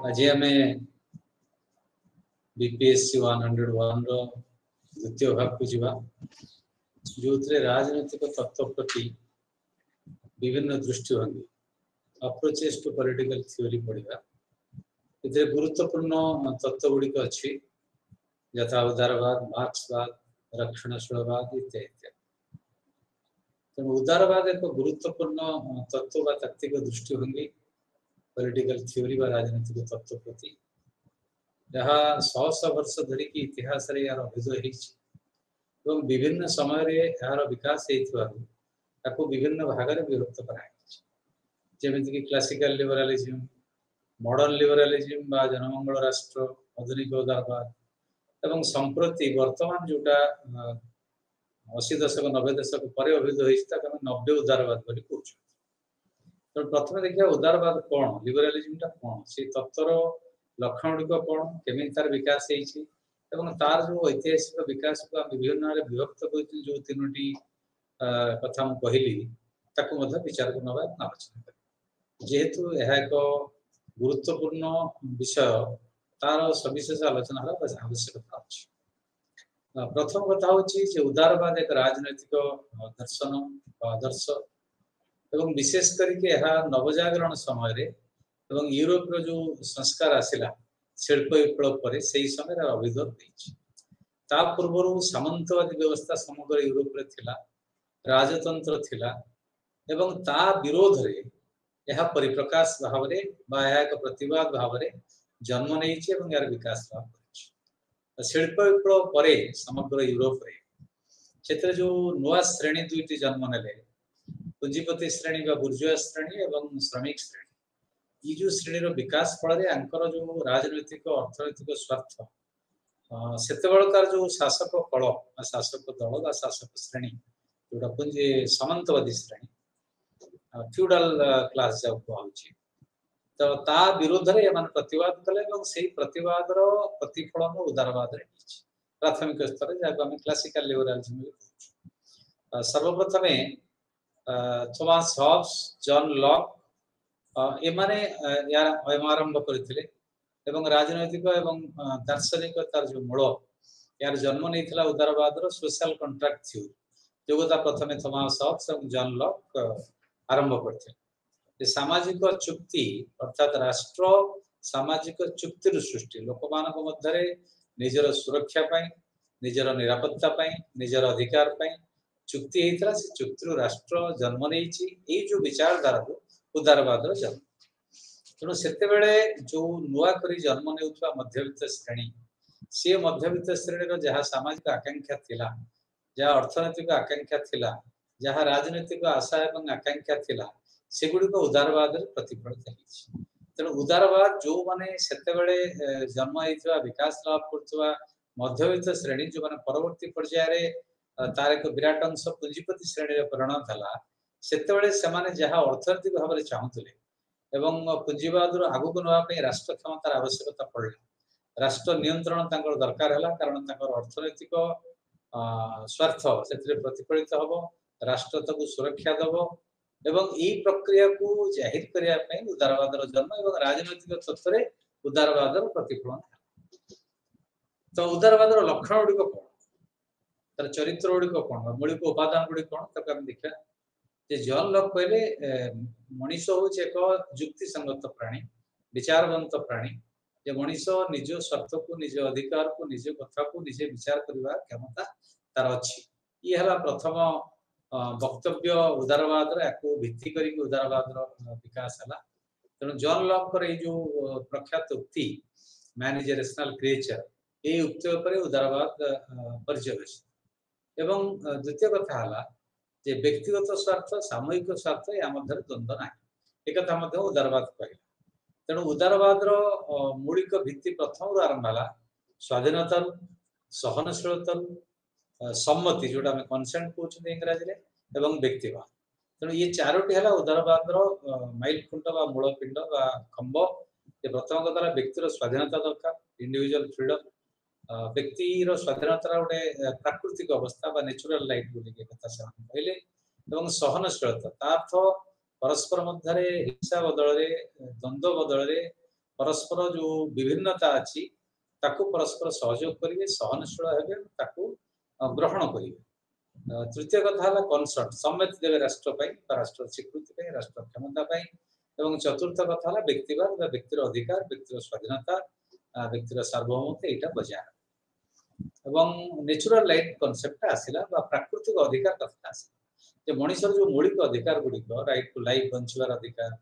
आज आम बीपीएससी 101 द्वितीय भाग को जीवा जो राजनैतिक तत्व प्रति विभिन्न दृष्टिभंगी अप्रोचेस टू पॉलिटिकल थ्योरी पढ़ा इतने गुरुत्वपूर्ण तत्व गुड़िक अच्छी यथा उदारवाद मार्क्सवाद रक्षणशीलवाद इत्यादि तेणु उदारवाद एक गुरुत्वपूर्ण तत्व व तात्विक दृष्टिभंगी पॉलिटिकल थ्योरी व राजनीतिक तत्व प्रति जहाँ शह वर्ष धरिक इतिहास यार अभ्युदय हो विभिन्न समय यार विकास विभिन्न भाग में विभक्त कराई क्लासिकल लिबरालिज्म मॉडर्न लिबरालिज्म बा जनमंगल राष्ट्र आधुनिक उदारवाद एवं संप्रति वर्तमान जोटा 80 दशक 90 दशक पर अभ्युदय नब्बे उदारवाद कहूँ। तो प्रथम देखिए उदारवाद कौन लिबरालिज्म कौन से तत्वर लक्षण गुड़िक कौन केमी तार विकास एवं तार जो ऐतिहासिक विकास को विभिन्न विभक्त कर जो तीनो कथा कहली विचार को नवा आलोचना कर जेहेतु यह एक गुरुत्वपूर्ण विषय तार सविशेष आलोचना आवश्यकता अच्छी। प्रथम कथा हूँ उदारवाद एक राजनैतिक दर्शन आदर्श एवं विशेष करके नवजागरण समय एवं यूरोप जो संस्कार आसला शिल्प विप्लव पर से ही समय अभ्युदय ता पूर्व सामंतवादी व्यवस्था समग्र यूरोप रे थिला राजतंत्र थिला एवं ता विरोध रे यह परिप्रकाश भाव रे बा एक प्रतिवाद भाव रे जन्म नहीं एवं यार विकास लाभ कर शिल्प विप्लव पर समग्र यूरोप रे क्षेत्र जो नुआ श्रेणी दुईटी जन्म नेले पुंजीपति श्रेणी बा बुर्जुआ श्रेणी एवं श्रमिक श्रेणी ये जो श्रेणी रो विकास फल जो राजनैतिक अर्थनैतिक स्वार्थ सेतेबेलकार जो शासक कल शासक दल बा शासक श्रेणी जोटा पुंजी सामंतवादी श्रेणी फ्यूडल क्लास जो कहुची तो ता विरोध रे एमान प्रतिवाद कले एवं से प्रतिवाद रो प्रतिफलन उदारवाद रे प्राथमिक स्तर जहाँ आम क्लासिकल लिबरालिज्म कहूँ। सर्वप्रथमे थॉमस हॉब्स जॉन लॉक एमाने यार आरंभ करथिले एवं राजनैतिक एवं दार्शनिक तार जो मूल यार जन्म नहीं उदारवाद रो सोशल कॉन्ट्रैक्ट थ्योरी जो प्रथमे थॉमस हॉब्स एवं जॉन लॉक आरंभ करथिले सामाजिक चुक्ति अर्थात राष्ट्र सामाजिक चुक्ति सृष्टि लोक मान मध्य निजर सुरक्षा पाई निजर निरापत्ता पाई निजर अधिकार पाई चुक्ति होता से चुक्ति राष्ट्र जन्म नहीं जो विचारधारा को उदारवाद जन्म तेणु से जो नुआ करी जन्म ने मध्यवित्त श्रेणी सी मध्यवित्त श्रेणी जहाँ सामाजिक आकांक्षा थिला जहाँ अर्थनैतिक आकांक्षा थिला जहाँ राजनैतिक आशा एवं आकांक्षा थिला सेगुड़िक उदारवाद प्रतिफलित होती। तेणु उदारवाद जो माने सेतेबेले जन्म होता विकास लाभ कर मध्यवित्त श्रेणी जो माने परवर्ती पर्याय तार एक विराट अंश पुंजीपति श्रेणी परिणत है सेतेबेले सेमाने जहाँ अर्थनैतिक भाव में चाहूले एवं पुंजीवाद आगु को नापी राष्ट्र क्षमतार आवश्यकता पड़ला राष्ट्र नियंत्रण दरकार है कारण अर्थनैतिक स्वार्थ से प्रतिफलित हम राष्ट्र तक सुरक्षा दब एवं यही प्रक्रिया को जाहिर करने उदारवाद जन्म एवं राजनैतिक तत्व में उदारवाद प्रतिफलन। तो उदारवाद लक्षण गुड़िक कौन तार चरित्र गुड़िक कौन मौलिक उपादान गुड़िक कौन तक आम देखा जॉन लॉक कहले मनीष हूँ एक युक्तिसंगत प्राणी विचारवंत प्राणी जे मनीष निज स्वार्थ को निज अधिकार को निज कथा को निजे विचार करने क्षमता तार अच्छी ये है प्रथम वक्तव्य उदारवाद भित्ति कर उदारवाद विकास है। तेणु जॉन लॉक जो प्रख्यात उक्ति man is a rational creature ये उक्ति पर उदारवाद पर्यवेक्षित एवं द्वितीय कथा है व्यक्तिगत स्वार्थ सामूहिक स्वार्थ या मध्य द्वंद्व ना एक उदारवाद कहला। तेणु उदारवाद मौलिक भित्ति प्रथम आरंभ है स्वाधीनता सहनशीलता सम्मति जोटा कनसेंट कहते इंग्राजी एवं व्यक्तिवाद। तेणु ये चारोटी है उदारवाद माइल खुंट मूल पिंड खंब प्रथम कथा व्यक्तिर स्वाधीनता दरकार इंडिविजुअल फ्रीडम व्यक्तिर स्वाधीनतार गोटे प्राकृतिक अवस्था नेचुरल लाइट बोली कथा से कहले एवं सहनशीलता तार्थ परस्पर मध्य हिंसा बदल द्वंद्व बदल परस्पर जो विभिन्नता अच्छी ताकू परस्पर सहयोग करेंगे सहनशील हेबे ताकू ग्रहण करेंगे। तृतीय कथा है कनसर्ट सम्मति देवे राष्ट्र राष्ट्र स्वीकृति राष्ट्र क्षमता एवं चतुर्थ कथा है व्यक्तिवाद व्यक्तिर अधिकार व्यक्तिर स्वाधीनता व्यक्तिर सार्वभौमत्व यहाँ बजाय एवं नेचुरल लाइफ कॉन्सेप्ट आसिला प्राकृतिक अधिकार कथा आसिला मनुष्य जो मौलिक अधिकार गुड़िक राइट टू लाइफ बंचार अधिकार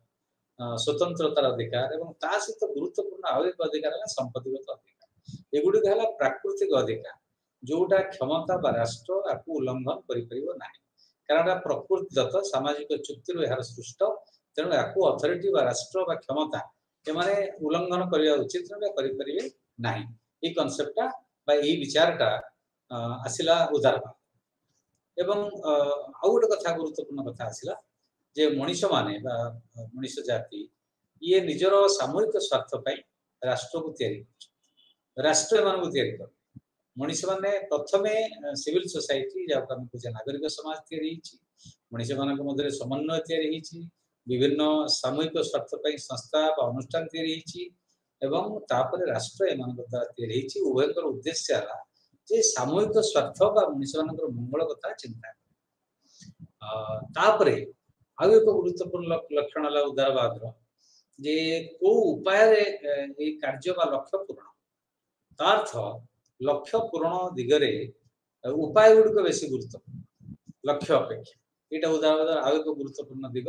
स्वतंत्रतार अधिकार एवं ता सहित गुरुत्वपूर्ण आउ एक अधिकार है संपत्तिगत अधिकार एगुड़िक है प्राकृतिक अधिकार जोटा क्षमता बा राष्ट्र आपको उल्लंघन कर कारण प्रकृतिदत्त सामाजिक चुक्ति यार सृष्ट तेणु आपको अथॉरिटी बा राष्ट्र बा क्षमता एमाने उल्लंघन करने उचित करें ना ये कनसेप्टा विचारटा आसिला उदारवाद एवं आउ गोटे कथा गुरुत्वपूर्ण कथा आसिला जे मनीष माने मनीष जाति ये निजर सामूहिक स्वार्थ राष्ट्र को राष्ट्र एम को मनीष मैंने प्रथमे सिविल सोसाइटी जहाँ नागरिक समाज मनीष मान मध्य समन्वय विभिन्न सामूहिक स्वार्थ संस्था अनुष्ठान एवं तापर राष्ट्र एम द्वारा उभयर उद्देश्य है जे सामूहिक स्वार्थ मनीष मान मंगल कथा चिंता आउ एक गुरुत्वपूर्ण लक्षण है उदारवाद जे को उपाय कार्य लक्ष्य पूरण तार्थ लक्ष्य पूरण दिगरे उपाय गुड़िक बेसी गुरुत्वपूर्ण लक्ष्य अपेक्षा यहाँ उदारवाद आउ एक गुरुत्वपूर्ण दिग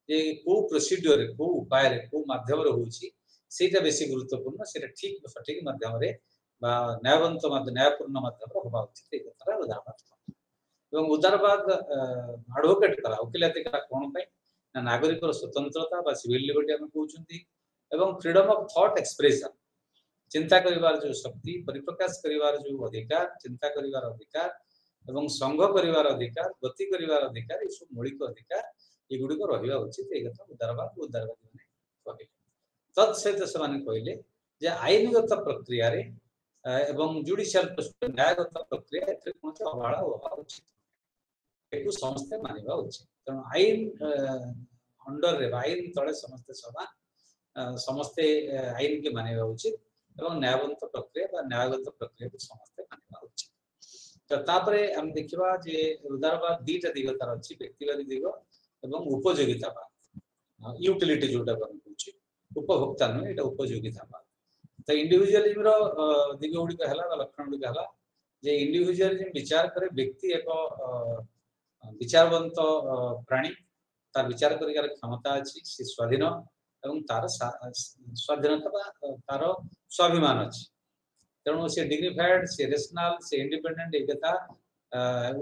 जे को प्रोसीड्योर को उपाय को माध्यम होटा बेसी गुरुत्वपूर्ण से ठीक सठिक माध्यम न्यायवंत न्यायपूर्ण माध्यम हवा उचित ये कथा उदारवाद एवं उदारवाद एडवोकेट कला वकिलाती कला कौन ना नागरिक स्वतंत्रता सिविल लिबर्टी आम कहते एवं फ्रीडम ऑफ थॉट एक्सप्रेशन चिंता करिवार जो शक्ति परिप्रकाश करिवार जो अधिकार चिंता करिवार अधिकार एवं संघ करिवार अधिकार गति करिवार अधिकार ये सब मौलिक अधिकार ये गुड़िक रहा उचित ये कथा उदारवाद उदारवादी मैंने तत्सहित से कहले जे आईनगत प्रक्रिया एवं जुडिशियल न्यायगत प्रक्रिया कौन अवहेला होगा उचित समस्ते मानवा उचित तेणु आईन अंडर आईन तले समस्ते समान समस्ते आईन के मानवा उचित एवं न्यायवंत प्रक्रिया न्यायगत प्रक्रिया को समस्ते मानवा उचित तो तापरे हम देखिबा जे उदारवाद दीटा दिग तार अछि व्यक्तिवादी दिग एवं उपयोगितावाद यूटिलिटी जोटा कहूछि उपभोक्ता नुह एटा उपयोगितावाद तो इंडिविजुअलिज्म रो दिग गुड़िक है लक्षण गुड़िक है जे इंडिविजुअलिज्म विचार करे व्यक्ति एक विचारवंत प्राणी तार विचार कर क्षमता अच्छी सी स्वाधीन एवं तार स्वाधीनता तार स्वाभिमान अच्छी तेणु से डिग्निफाइड से रेशनल से इंडिपेंडेंट एक कथा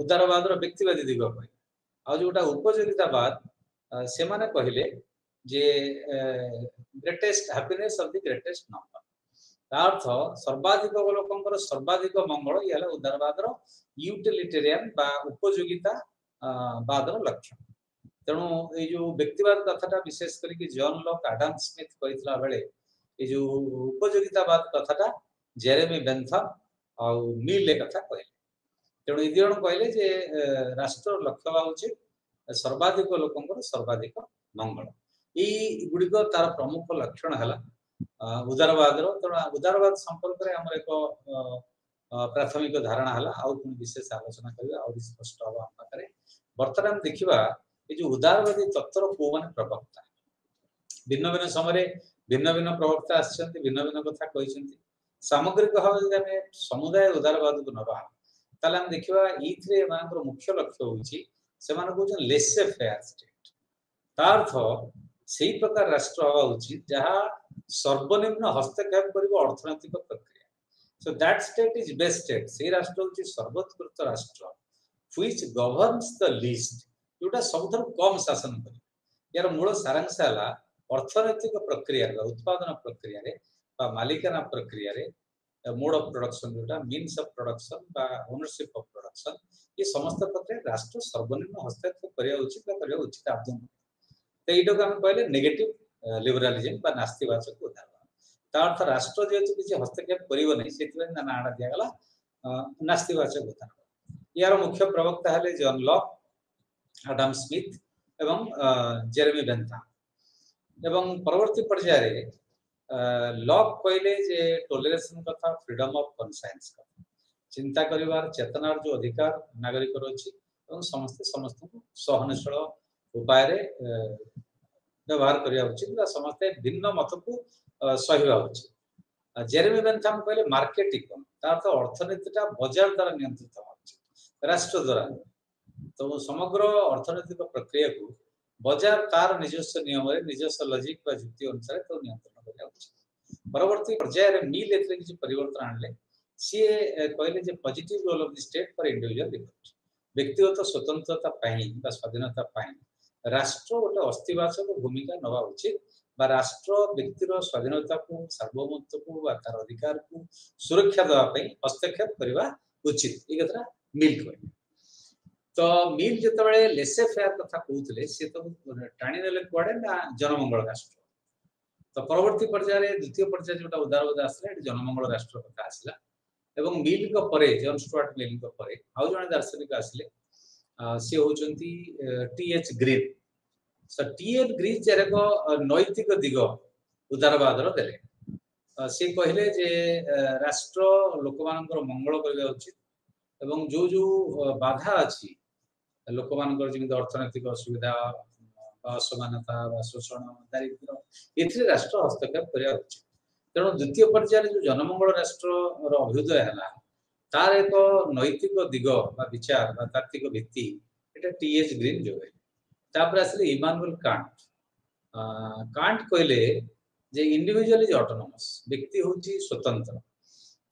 उदारवाद व्यक्तिवादी दिग कह जोटा उपयोगितावाद से माने कहले जे greatest happiness of the greatest number अर्थ सर्वाधिक लोकंकर सर्वाधिक मंगल ये उदारवाद यूटिलिटेरियन बा उपयोगिता बादर लक्ष्य तेणु ये जो व्यक्तिवाद कथाटा विशेष करके जॉन लॉक एडम स्मिथ कहता बेले ये जो उपयोगितावाद कथाटा जेरेमी बेंथम और मिल कथा कहले तेणु ये जन कहले जे राष्ट्र लक्ष्य होउछि सर्वाधिक लोकंकर सर्वाधिक मंगल ये गुड़िक तार प्रमुख लक्षण है उदारवाद तेणु उदारवाद संपर्क में आम एक प्राथमिक धारणा है आउ विशेष आलोचना करवा और स्पष्ट हम पाखे बर्तमान देखा ये जो उदारवादी तत्वर को मैंने प्रवक्ता भिन्न भिन्न समय भिन्न भिन्न प्रवक्ता आसछन्ति भिन्न भिन्न कथा कहते सामग्रिक भाव जब समुदाय उदारवाद को नवा ताले हम देखा ये मुख्य लक्ष्य होती लेसे फेयर स्टेट तार्थ से प्रकार राष्ट्र हवा उचित जहाँ सर्वनिम्न हस्तक्षेप कर अर्थनैतिक प्रक्रिया so that state is best state से राष्ट्र हूँ सर्वोत्कृष्ट राष्ट्र व्हिच गवर्न्स द लीस्ट जोटा सब कम शासन कर यार मूल सारांश है अर्थनैतिक प्रक्रिया उत्पादन प्रक्रिया मालिकाना प्रक्रिया मोड ऑफ प्रोडक्शन जोटा मीन्स ऑफ प्रोडक्शन बा ओनरशिप ऑफ प्रोडक्शन ये समस्त प्रक्रिया राष्ट्र सर्वनिम्न हस्तक्षेप करने उचित आदम तो ये कहले नेगेटिव लिबरालिज्म बा नास्तिवाचक उदारवाद अर्थ राष्ट्र जेहेतु किसी हस्तक्षेप कर नाड़ा दिगला नास्तिवाचक उदारवाद यार मुख्य प्रवक्ता है जॉन लॉक एडम स्मिथ एवं जेरेमी बेंथम एवं परवर्ती पर्यायर लॉक कहले जे टॉलरेशन कथा फ्रीडम ऑफ कॉन्साइंस कथा चिंता करिवार चेतनार जो अधिकार नागरिक अछि और समस्त समस्त को सहनशील उपाय रे व्यवहार करिया उचित बा समस्त भिन्न मत को सहिबा उचित जेरेमी बेंथम कहले मार्केट इकोनॉमी तार तो अर्थनीतिटा बाजार द्वारा नियंत्रित होछि राष्ट्र द्वारा तो समग्र अर्थनैतिक प्रक्रिया को बाजार तार निजस्व नियम रे निजस्व लॉजिक बा युक्ति अनुसार तो नियंत्रण करिया उचित परवर्ती पर्याय रे मिल एथरे किछि परिवर्तन आनले सी कहले जे positive role of the state for individual liberty व्यक्तिगत स्वतंत्रता पाई बा स्वाधीनता पाई राष्ट्र गोटे अस्तिवाचक भूमिका नवा उचित बा राष्ट्र व्यक्तिर स्वाधीनता को सार्वभौमत्व को बा तार अधिकार को सुरक्षा देवा पई हस्तक्षेप करबा उचित ई कथा मिल कहले तो मिल जतबे लेसे फेयर कथा कहउतले से तो टाणी नेले कोडे ना जनमंगल राष्ट्र तो परवर्ती पर्याय रे द्वितीय पर्याय जोटा उदारवाद आसला एटी जनमंगल राष्ट्र कथा आसला एवं मिल को परे जॉन स्टुअर्ट मिल को परे आउ जने दार्शनिक आसले से होचंती टीएच ग्रीन सो टीएच ग्रीन जेरको नैतिक दिग उदारवाद रो देले से कहले जे राष्ट्र लोकमानकर मंगल करबा उचित एवं जो जो बाधा अछि लोकमानकर जिमित अर्थनैतिक असुविधा असमानता शोषण दारिद्र्य एथि राष्ट्र हस्तक्षेप करिया उचित तेणु द्वितीय पर्याय जो जनमंगल राष्ट्र अभ्युदय है तार एक नैतिक दिग बा विचार बा तात्विक भित्ति एटा टीएच ग्रीन जो है तापर आसले इमानुएल कांट कांट कहले जे इंडिविजुअल इज ऑटोनोमस व्यक्ति होची स्वतंत्र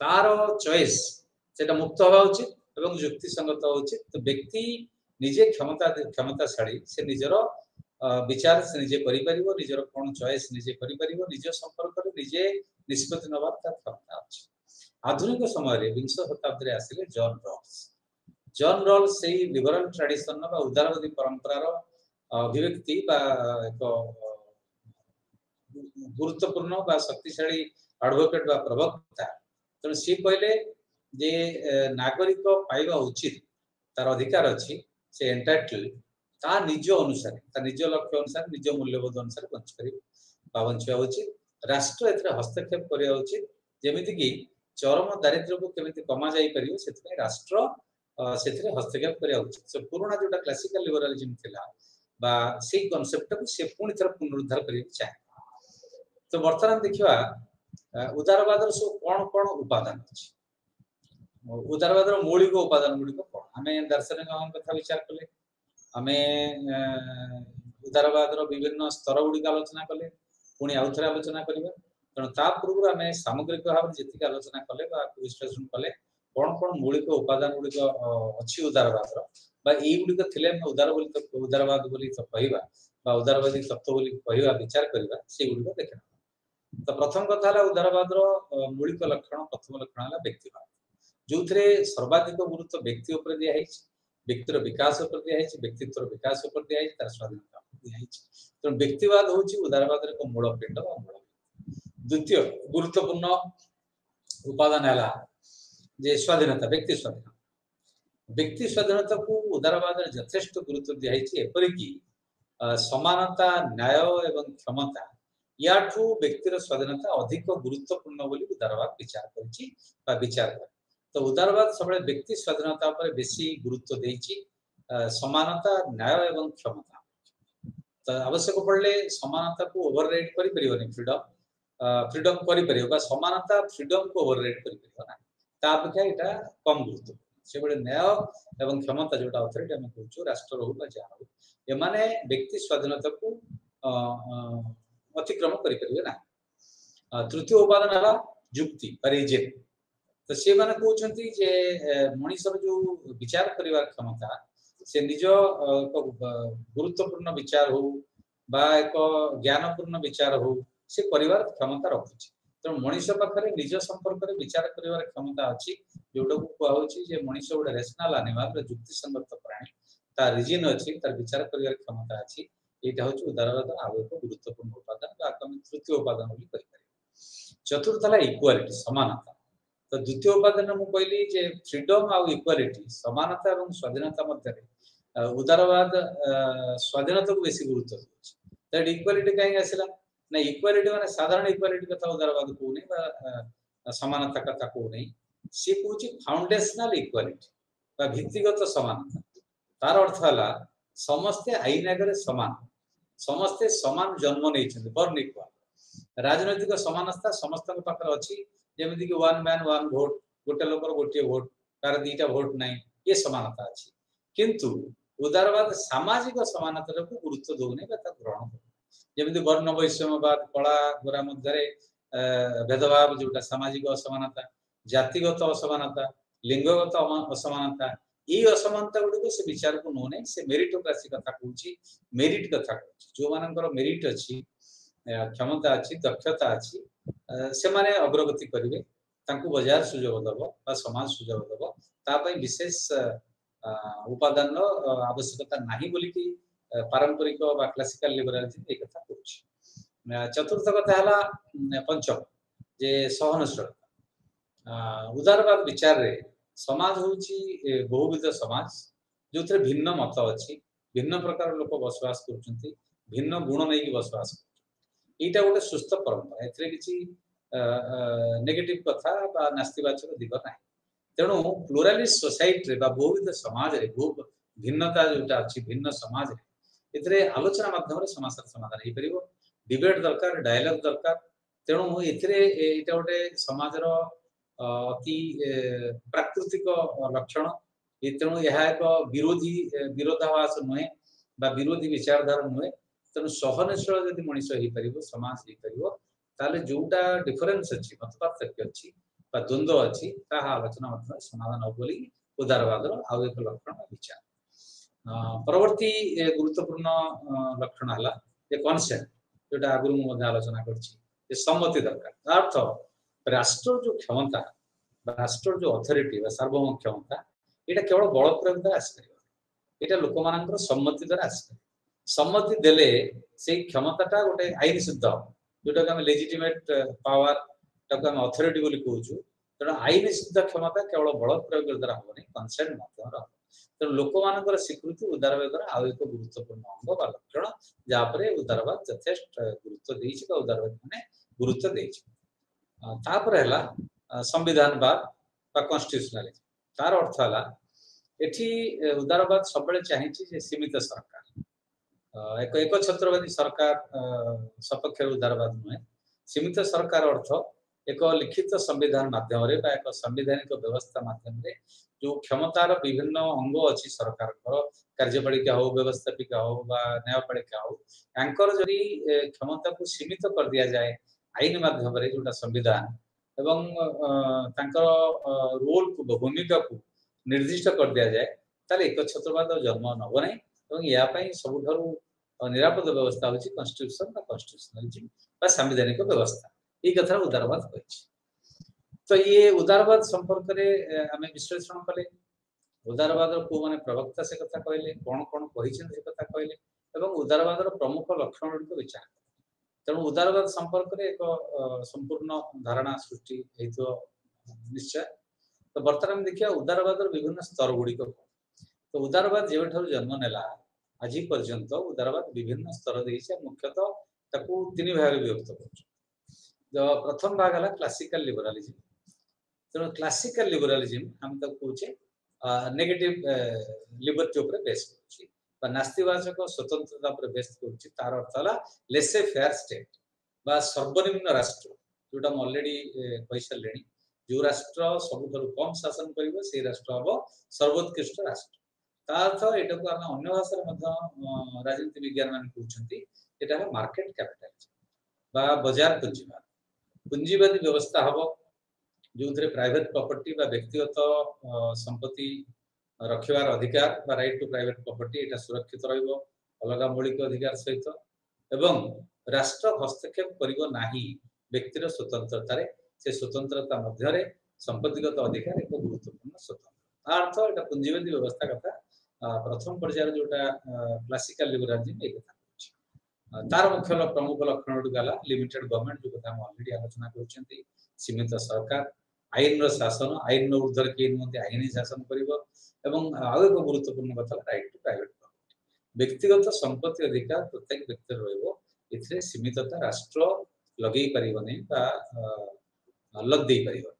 तार चॉइस सेटा मुक्त होवा उचित एवं युक्ति संगत उचित तो व्यक्ति निजे क्षमताशाली से निजर विचार से निजे करि परिबो निजर कोन चॉइस निजे करि परिबो निज संपर्क रे निजे निष्पत्ति नबार ता क्षमता अछि आधुनिक समय रे 20 शताब्दी रे आसिले जॉन रॉल्स से लिबरल ट्रेडिशन बा उदारवादी परंपरा रो अभिव्यक्ति बा एक गुरुत्वपूर्ण बा शक्तिशाली एडवोकेट बा प्रवक्ता तो से कहले जे नागरिक पाइबा उचित तार अधिकार अछि से एंटाइटल ता निज अनुसार ता निज लक्ष्य अनुसार निज मूल्यबोध अनुसार बंच करी बंचवा उचित राष्ट्र एथरे हस्तक्षेप करिया उचित जेमिति कि चरम दारिद्र्य को केमिति कमा जाई परियो सेथरे राष्ट्र सेथरे हस्तक्षेप करिया उचित से पुराना जोटा क्लासिकल लिबरलिज्म थिला बा से कांसेप्ट को से पुनी थर पुनरुद्धार करिया चाहे तो वर्तमान देखिवा उदारवादर सो कोन उपादान अछि उदारवादर मौलिक उपादान गुडी को हमें दार्शनिक कथा विचार कले हमें उदारवादर विभिन्न स्तर गुडी आलोचना कले पुणी आउथरे आलोचना करिबा तण ता पूर्व हमें सामग्रिक भाव जेतिक आलोचना कले बा विश्लेषण कले कोन मौलिक उपादान गुडी अछि उदारवादर बा ए गुडी को थिले उदारवाद बोली तो कहिबा बा उदारवादी तत्व बोली कहिबा विचार करिबा से गुडी को देखना तो प्रथम कथा हला उदारवादर मौलिक लक्षण प्रथम लक्षण हला व्यक्तिवाद जो सर्वाधिक गुरुत्व व्यक्ति उपर दिया व्यक्तिर विकास उपर दिया व्यक्तित्व विकास उपर दिया तार स्वाधीनता दिया तो व्यक्तिवाद होची उदारवाद एक मूल पिंड बा मूल द्वितीय गुरुत्वपूर्ण उपादान है जे स्वाधीनता व्यक्ति स्वाधीनता को उदारवाद यथेष्ट गुरुत्व दिया एपरिकी समानता न्याय एवं क्षमता याठू व्यक्तिर स्वाधीनता अधिक गुरुत्वपूर्ण बोली उदारवाद विचार करछि बा विचार कर तो उदारवाद सब व्यक्ति स्वाधीनता पर बेसी गुरुत्व देछि समानता न्याय एवं क्षमता तो आवश्यक पड़ले समानता को ओवरराइड करि परिबनी फ्रीडम करि परिबो बा समानता फ्रीडम को ओवरराइड करि परिबो ना ता अपेक्षा एटा कम गुरुत्व से बडे न्याय एवं क्षमता जोटा अथॉरिटी हम कहूछु राष्ट्र रहू बा जा रहू ए माने व्यक्ति स्वाधीनता को अतिक्रमण करि परिबे ना तृतीय उपादान हला युक्ति रीजन तो से माने कहउछंती जे मनुष्य जो विचार करिवार क्षमता से निज गुरुत्वपूर्ण विचार हो बा एक ज्ञानपूर्ण विचार हो से परिवार क्षमता रखुछि तो मनुष्य पाखरे निज संपर्क रे विचार करिवार क्षमता अछि जोडा को कहउ छी जे मनुष्य गोटे रेशनल एनिमल युक्ति संगत प्राणी ता रीजन अछि तार विचार करिवार क्षमता अछि एटा होछि उदारवाद आ एक गुरुत्वपूर्ण उपादान बा हम तृतीय उपादान बोली कहि पारि चतुर्थ हला इक्वालिटी समानता तो द्वितीय उपादान मु कहली जे फ्रीडम आ इक्वालिटी समानता एवं स्वाधीनता मध्य रे उदारवाद स्वाधीनता को बेसी गुरुत्व देछि त इक्वालिटी काहे आसिला ना इक्वालिटी माने साधारण इक्वालिटी कथा उदारवाद को नहीं बा समानता कथा को नहीं से कहूची फाउंडेशनल इक्वालिटी बा भित्तिगत समानता तार अर्थ हला समस्ते आईन आगे समान समस्ते समान जन्म नहीं बर्न इक्वाल राजनैतिक समानता समस्त पाखे अच्छी जमीक वन मैन वन भोट गोटे लोकर गोटे भोट तार दीटा भोट ना ये समानता अच्छी किंतु उदारवाद सामाजिक समानता को गुरुत्व दौने ग्रहण जमी वर्ण वैषम्यवाद कला गोरा मध्य भेदभाव जोटा सामाजिक असमानता जातिगत असमानता लिंगगत असमानता ये असमानता गुड़ी से विचार को नौने से मेरिटोक्रासी कथा कहूँ मेरिट कथा कहूँ जो मानकर मेरिट अच्छी क्षमता अच्छी दक्षता अच्छी से माने अग्रगति करेंगे बाजार सुजोग दब समाज सुजोग दब तापाई विशेष उपादान आवश्यकता नहीं बोली कि पारंपरिक क्लासिकल लिबरालिज्म एक कथा कहूँ चतुर्थ कथा है पंचम जे सहनशीलता उदारवाद विचार रे समाज होची बहुविध समाज जो थे भिन्न मत अच्छी भिन्न प्रकार लोक बसवास कर भिन्न गुण नहीं बसवास कर गोटे सुस्थ परंपरा ए किसी नेगेटिव कथा बा नास्तिवाचक दिग ना तेणु प्लुरालिस्ट सोसाइटी रे बा बहुविध समाज रे भिन्नता जोटा अच्छी भिन्न समाज रे आलोचना माध्यम समस्या समाधान हो पार डिबेट दरकार डायलॉग दरकार तेणु ये गोटे समाज अति प्राकृतिक लक्षण तेणु यह एक विरोधी विरोधाभास नुहे बा विरोधी विचारधारा नुहे तेणु सहनशील जदि मनीष हो पार समाज हो पार ताले जोटा डिफरेंस अच्छी मत पार्थक्य अच्छी द्वंद्व अच्छी आलोचना माध्यम समाधान हो बोली उदारवाद आउ एक लक्षण विचार परवर्ती गुरुत्वपूर्ण लक्षण है कॉन्सेप्ट जोटा आगुरी आलोचना कर सम्मति दरकार अर्थ राष्ट्र जो क्षमता राष्ट्र जो अथॉरिटी सार्वभौम क्षमता यहाँ केवल बल प्रयोग द्वारा आसपार यहाँ लोक मान सम्मति द्वारा आसपार सम्मति देले से क्षमताटा गोटे आईन सिद्ध जोटा कि लेजिटिमेट पावर ताको हम अथॉरिटी बोली कहूँ तेणु आईन सिद्ध क्षमता केवल बल प्रयोग द्वारा हम कनसेंट माध्यम तेणु लोक मान स्वीकृति उदारवाद द्वारा आउ एक गुरुत्वपूर्ण अंग बा लक्षण जहाँपर उदारवाद यथेष्ट गुरुत्व देछि उदारवाद मैंने गुरुत्व देछि संविधानवाद कन्स्टिट्यूशनलिज्म तार अर्थ है एठी उदारवाद सब चाहिए सीमित सरकार एक एक छत्रवादी सरकार सपक्ष उदारवाद नुहे सीमित सरकार अर्थ एक लिखित संविधान माध्यम एक संवैधानिक व्यवस्था माध्यम जो क्षमतार विभिन्न अंग अच्छी सरकार कार्यपालिका हो व्यवस्थापिका हो न्यायपालिका हो यांकर जदि क्षमता को सीमित कर दिया जाए आईन माध्यम जोटा संविधान एवं रोल को भूमिका को निर्दिष्ट कर दिया जाए ताले एक छत्रवाद जन्म नब ना यापाई सबुठ निरापद व्यवस्था होची कन्स्टिट्यूशन कन्स्टिट्यूशनलिज्म संवैधानिक व्यवस्था ये कथा उदारवाद कही तो ये उदारवाद संपर्क में आम विश्लेषण कले उदारवाद को माने प्रवक्ता से कथा कहले कौन कौन कही कथा कहले उदारवाद प्रमुख लक्षण गुड़िक विचार तेणु उदारवाद संपर्क में एक संपूर्ण धारणा सृष्टि निश्चय तो बर्तमान देखिए उदारवाद विभिन्न स्तर गुड़िक तो उदारवाद जो जन्म नेला आज पर्यंत उदारवाद विभिन्न स्तर देखे मुख्यतः ताकू तीन भाग विभक्त कर प्रथम भाग है क्लासिकल लिबरालिज्म तेणु क्लासिकल लिबरालिज्म हम कहे नेगेटिव लिबर्टी उपर बेस कर नास्तिवाचक स्वतंत्रता पर बेस कर तार अर्थ है लेसे फेयर स्टेट बा सर्वनिम्न राष्ट्र जोटा अलरेडी कही सारे जो राष्ट्र सबुठ कम शासन कर राष्ट्र हम सर्वोत्कृष्ट राष्ट्र ता अर्थ यहाँ को आम अन्य भाषा राजनीति विज्ञान मान कहते मार्केट कैपिटलिज्म बा बाजार पुंजीवाद पुंजीवादी व्यवस्था हम जो थे प्राइवेट प्रॉपर्टी बा व्यक्तिगत संपत्ति रखिबार अधिकार बा राइट टू प्राइवेट प्रॉपर्टी एटा सुरक्षित रहिबो अलग मौलिक अधिकार सहित एवं राष्ट्र हस्तक्षेप करिबो नाही व्यक्तिर स्वतंत्रता से स्वतंत्रता मध्य संपत्तिगत अधिकार एक गुरुत्वपूर्ण स्वतंत्र अर्थ एटा पुंजीवादी व्यवस्था कथा प्रथम पर्यायर जोटा क्लासिकल लिबरालिज्म एक कथा तार मुख्य प्रमुख लक्षण गुड़ा लिमिटेड गवर्नमेंट जो कथा हम ऑलरेडी आलोचना कर सीमित सरकार आईन शासन आईन ऊर्धर किए आईन शासन कर आउ एक गुरुत्वपूर्ण कथा राइट टू प्राइवेट प्रॉपर्टी व्यक्तिगत संपत्ति अधिकार प्रत्येक व्यक्ति रहिबो इथे सीमितता राष्ट्र लगे परिबने बा लग दे परिबने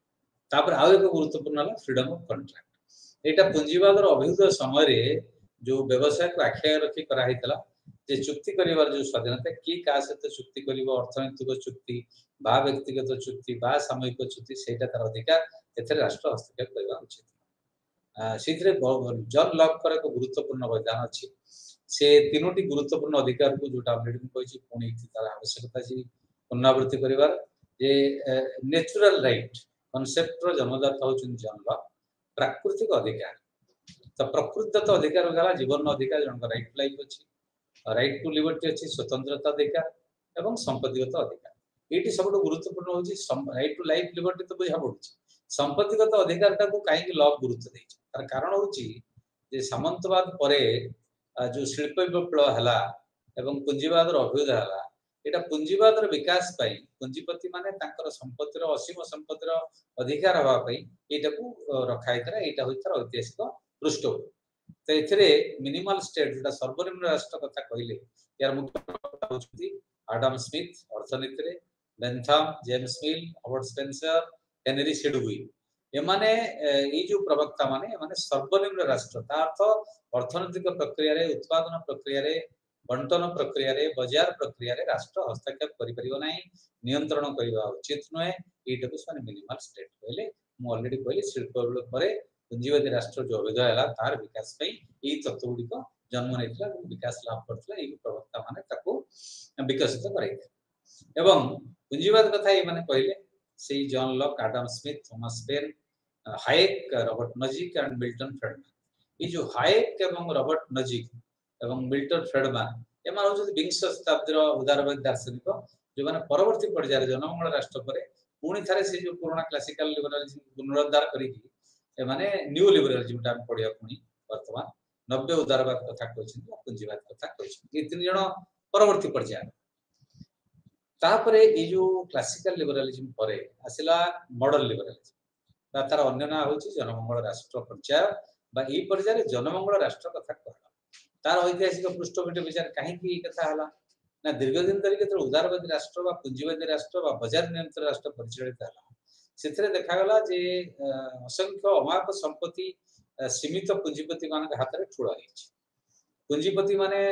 तापर आउ एक गुरुत्वपूर्ण है फ्रीडम ऑफ कॉन्ट्रैक्ट एटा पूंजीवाद अभिवृद्धि समय जो व्यवसाय को आख्या रखी करा हितला जे चुक्ति करिवार जो स्वाधीनता की का सहित चुक्ति करिवो अर्थनैतिक चुक्ति बा व्यक्तिगत चुक्ति बा सामूहिक चुक्ति सेटा तार अधिकार एथरे राष्ट्र हस्तक्षेप करबा उचित सेथरे जन लॉक पर एक गुरुत्वपूर्ण विधान अछि से तीनोटी गुरुत्वपूर्ण अधिकार को जोटा अपडेट कोइछि पुणी तार आवश्यकता अछि पुनरावृत्ति करिवार जे नेचुरल राइट कॉन्सेप्ट रो जन्मदाता होचुन जन लॉक प्राकृतिक अधिकार तो प्रकृतिगत अधिकार गला जीवन अधिकार जन राइट टू लाइफ अछि राइट टू लिबर्टी अछि स्वतंत्रता अधिकार एवं संपत्तिगत अधिकार एटी सब गुरुत्वपूर्ण होची राइट टू लाइफ लिबर्टी तो बुझा पड़ुची संपत्तिगत अधिकार को कहीं लॉ गुरुत्व देछि तार कारण होची जे सामंतवाद परे जो शिल्प विप्लव हला एवं पुंजीवाद अभ्युदय हला एटा पुंजीवाद विकास पाई पुंजीपति माने तांकर संपत्तिर असीम संपत्तिर अधिकार हवा पाई एटा को रखाई करा एटा होइतर ऐतिहासिक पृष्ठभूमि तो एथिरे मिनिमल स्टेट जोटा सर्वनिम्न राष्ट्र कथा कहले यार मुख्य होची आडम स्मिथ अर्थनीति रे Bentham James Mill Howard Spencer Henry Sidgwick एमाने ए जो प्रवक्ता माने सर्वनिम्न राष्ट्र ता अर्थ अर्थनैतिक प्रक्रिया रे उत्पादन प्रक्रिया रे बंटन प्रक्रिया रे बाजार प्रक्रिया रे राष्ट्र हस्तक्षेप करि परिबो नाही नियंत्रण करबा उचित नय एटको माने मिनिमल स्टेट कहले मु ऑलरेडी कहले शिल्प विप्लव परे पुंजीवादी राष्ट्र जो अभिवृद्धि हला तार विकास पई ए तत्व गुडी को जन्म नेतला विकास लाभ करतला ए प्रवक्ता माने ताको विकसित कराइते एवं पुंजीवाद कथा ए माने कहले से John Locke Adam Smith Thomas Paine Hayek Robert Nozick and Milton Friedman ये जो हायेक एवं रॉबर्ट नजिक एवं मिल्टन फ्रीडमैन एमा हो जो विंश शताब्दीर उदारवादी दार्शनिक जो माने परवर्ती पर्याय जनमंगल राष्ट्र परे पुणी थारे से जो पुराना क्लासिकल लिबरलिज्म पुनरुद्धार करिकि ए माने न्यू लिबरलिज्म टा पढिया पुणी वर्तमान नव्य उदारवाद कथा कहछिन पुंजीवाद कथा कहछिन ये तीन जण परवर्ती पर्याय तापरे ए जो क्लासिकल लिबरलिज्म परे आसिला मॉडर्न लिबरलिज्म तार अन्य ना होची जनमंगल राष्ट्र पर्याय बा ए पर्याय जनमंगल राष्ट्र कथा कहला तार ऐतिहासिक पृष्ठभूमि विचार काहे की कथा हला ना दीर्घ दिन तरी केतर उदारवादी राष्ट्र बा पुंजीवादी राष्ट्र बा बाजार नियंत्रण राष्ट्र परिचालित हला सेथरे देखा गला जे असंख्य अमाप संपत्ति सीमित पुंजीपति मान हाथ रे ठुळा हिची पुंजीपति माने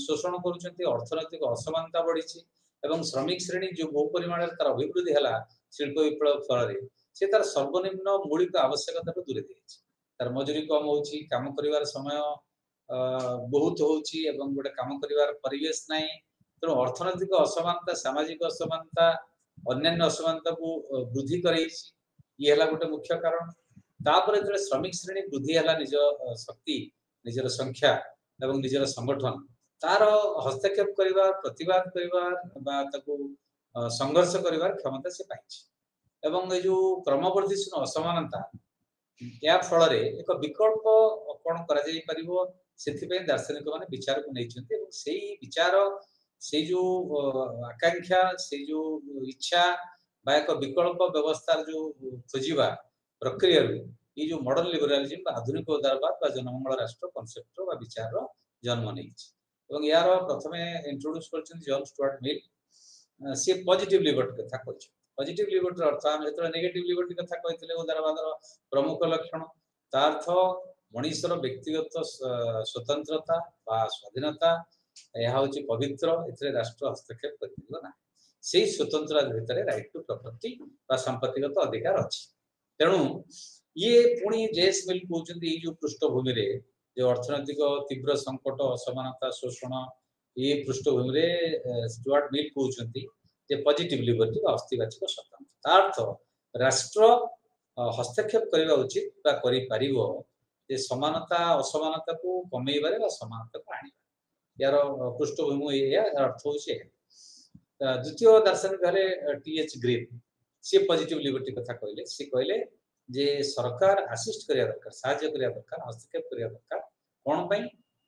शोषण करूछंती अर्थनैतिक असमानता बढ़ीची एवं श्रमिक श्रेणी जो बहु परिमाण रे तार अभिवृद्धि हला शिल्प विप्लव फल रे से तार सर्वनिम्न मौलिक आवश्यकता को दूरे देछि तार मजूरी कम होछि काम करिवार समय बहुत होछि एवं गोटे काम करिवार परिवेश नाही तो अर्थनैतिक असमानता सामाजिक असमानता अन्य असमानता को वृद्धि करैछि ये हला गोटे मुख्य कारण तापर जे श्रमिक श्रेणी वृद्धि हला निज शक्ति निजर संख्या एवं निजर संगठन तार हस्तक्षेप करिवार प्रतिवाद करिवार बा ताको संघर्ष करिवार क्षमता से पाइछि एवं ए जो क्रमवर्धिष्णु असमानता या फल रे एक विकल्प कोन करा जाई परिबो सेथि पे दार्शनिक माने विचार को नै छथि एवं सेही विचार से जो आकांक्षा से जो इच्छा बा एक विकल्प व्यवस्था जो खोजिबा प्रक्रिया ये जो मॉडर्न लिबरलिज्म बा आधुनिक उदारवाद बा जनमंगल राष्ट्र कॉन्सेप्ट बा विचार रो जन्म नेछि एवं यार प्रथमे इंट्रोड्यूस करछन जॉन स्टुअर्ट मिल से पॉजिटिव लिबर्टी कथा कहछ पॉजिटिव लिबर्टी अर्थ हम जेतरा नेगेटिव लिबर्टी कथा कहथिले उदारवाद रो प्रमुख लक्षण तार्थ मनुष्यर व्यक्तिगत स्वतंत्रता बा स्वाधीनता यह होची पवित्र एथरे राष्ट्र हस्तक्षेप करिबो ना सेही स्वतंत्रता भितरे राइट टू प्रॉपर्टी बा संपत्तिगत अधिकार अछि तेणु ये पुणी जेस मिल कहउचंती ए जो पृष्ठभूमि रे जो अर्थनैतिक तीव्र संकट असमानता शोषण ये पृष्ठभूमि रे स्टुअर्ट मिल कहउचंती जे पॉजिटिव लिबर्टी बा अस्तिवाचक स्वतंत्रता अर्थ राष्ट्र हस्तक्षेप करिबा उचित बा करि पारिबो जे समानता असमानता को कमेइबारे बा समानता को आनिबा यार पृष्ठभूमि या अर्थ होचे द्वितीय दार्शनिक हले टीएच ग्रीन से पॉजिटिव लिबर्टी कथा कहले से कहले जे सरकार असिस्ट करिया दरकार सहायता करिया दरकार हस्तक्षेप करिया दरकार कोन पई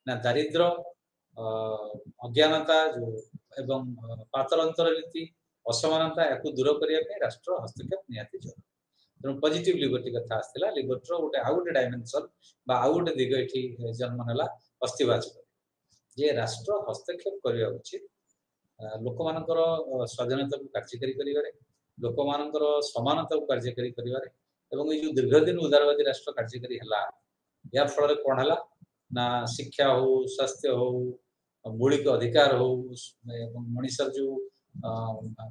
ना दारिद्र अज्ञानता जो एवं पातर अंतर रीति असमानता याकू दूर करिया पे राष्ट्र हस्तक्षेप नियाती जरूर तेणु पॉजिटिव लिबर्टी कथा आस्तिला लिबर्टी रो गोटे आउट डायमेंशन बा आउट दिग एठी जन्म नेला अस्तिवाचक जे राष्ट्र हस्तक्षेप करिया उचित लोक मानकर स्वाधीनता को कार्यकारी करिवारे लोक मानकर समानता को कार्यकारी करिवारे एवं ये जो दीर्घ दिन उदारवादी राष्ट्र कार्यकारी हला या फल कौन है ना शिक्षा हो स्वास्थ्य हो मौलिक अधिकार हो मनीषर जो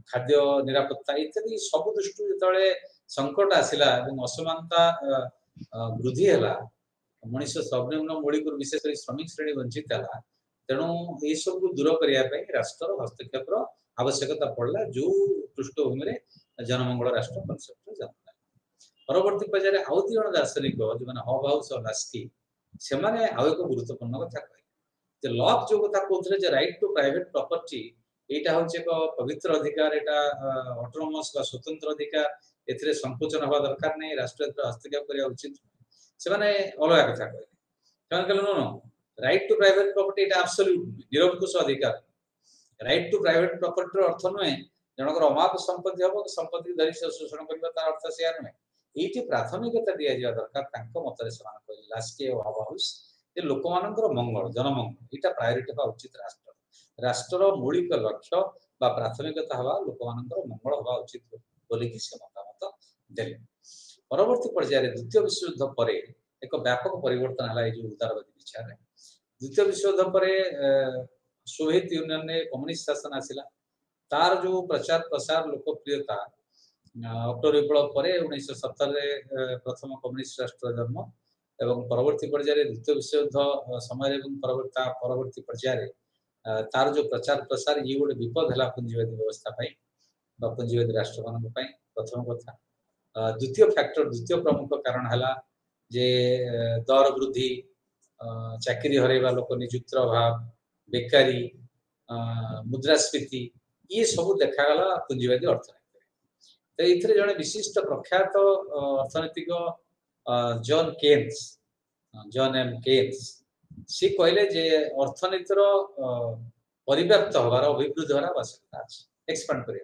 खाद्य निरापत्ता इत्यादि सब दृष्टि जो संकट आसला असमानता वृद्धि है मनीष सर्वनिम्न मौलिक विशेष श्रमिक श्रेणी वंचित है तेणु ये सब दूर करने राष्ट्र हस्तक्षेप आवश्यकता पड़ला जो पृष्ठभूमि जनमंगल राष्ट्र कनसेप्ट जन्म परवर्ती पर्यायर आउ दी जन दार्शनिक जो मैंने हब हाउस और लास्की से आउ एक गुरुत्वपूर्ण कथा कहे लॉक जो कथा कहते राइट टू प्राइवेट प्रॉपर्टी यहाँ हूँ एक पवित्र अधिकार यहाँ ऑटोनोमस स्वतंत्र अधिकार ए संकुचन हवा दरकार नहीं राष्ट्र हस्तक्षेप करने उचित से अलग कथा कहे no no right to private property यहाँ एब्सोल्यूट निरंकुश अधिकार राइट टू प्राइवेट प्रॉपर्टी अर्थ नुहे जनकर अमाप संपत्ति हम संपत्ति धरी से शोषण करने तार अर्थ से नुहे ये प्राथमिकता दि जा दरकार मत लास्की और हब हाउस ये लोक मान मंगल जनमंगल यहाँ प्रायोरिटी हवा उचित राष्ट्र राष्ट्र मौलिक लक्ष्य बा प्राथमिकता हवा लोक मान मंगल हवा उचित बोलिकी से मतामत देले परवर्ती पर्यायर द्वितीय विश्वयुद्ध पर एक व्यापक परिवर्तन है जो उदारवादी विचार द्वितीय विश्वयुद्ध पर सोवियत यूनियन ने कम्युनिस्ट शासन आसला तार जो प्रचार प्रसार लोकप्रियता अक्टोबर विप्लव पर 1970 प्रथम कम्युनिस्ट राष्ट्र जन्म एवं परवर्ती पर्यायर द्वितीय विश्वयुद्ध समय परवर्ती पर्यायर तार जो प्रचार प्रसार ये गोटे विपद है पुंजीवादी व्यवस्था पुंजीवादी राष्ट्र मान प्रथम कथा द्वितीय फैक्टर द्वितीय प्रमुख कारण है जे दर वृद्धि चाकरी हरैवा लोक निजुक्तर अभाव बेकारी मुद्रास्फीति ये सब देखागला पुंजीवादी अर्थनीति तो ये जड़े विशिष्ट प्रख्यात अर्थनैतिक जॉन एम केन्स सी कहले जे अर्थनीतिर परिव्याप्त हबार अभिवृद्धि हर आवश्यकता अच्छे एक्सपांड करने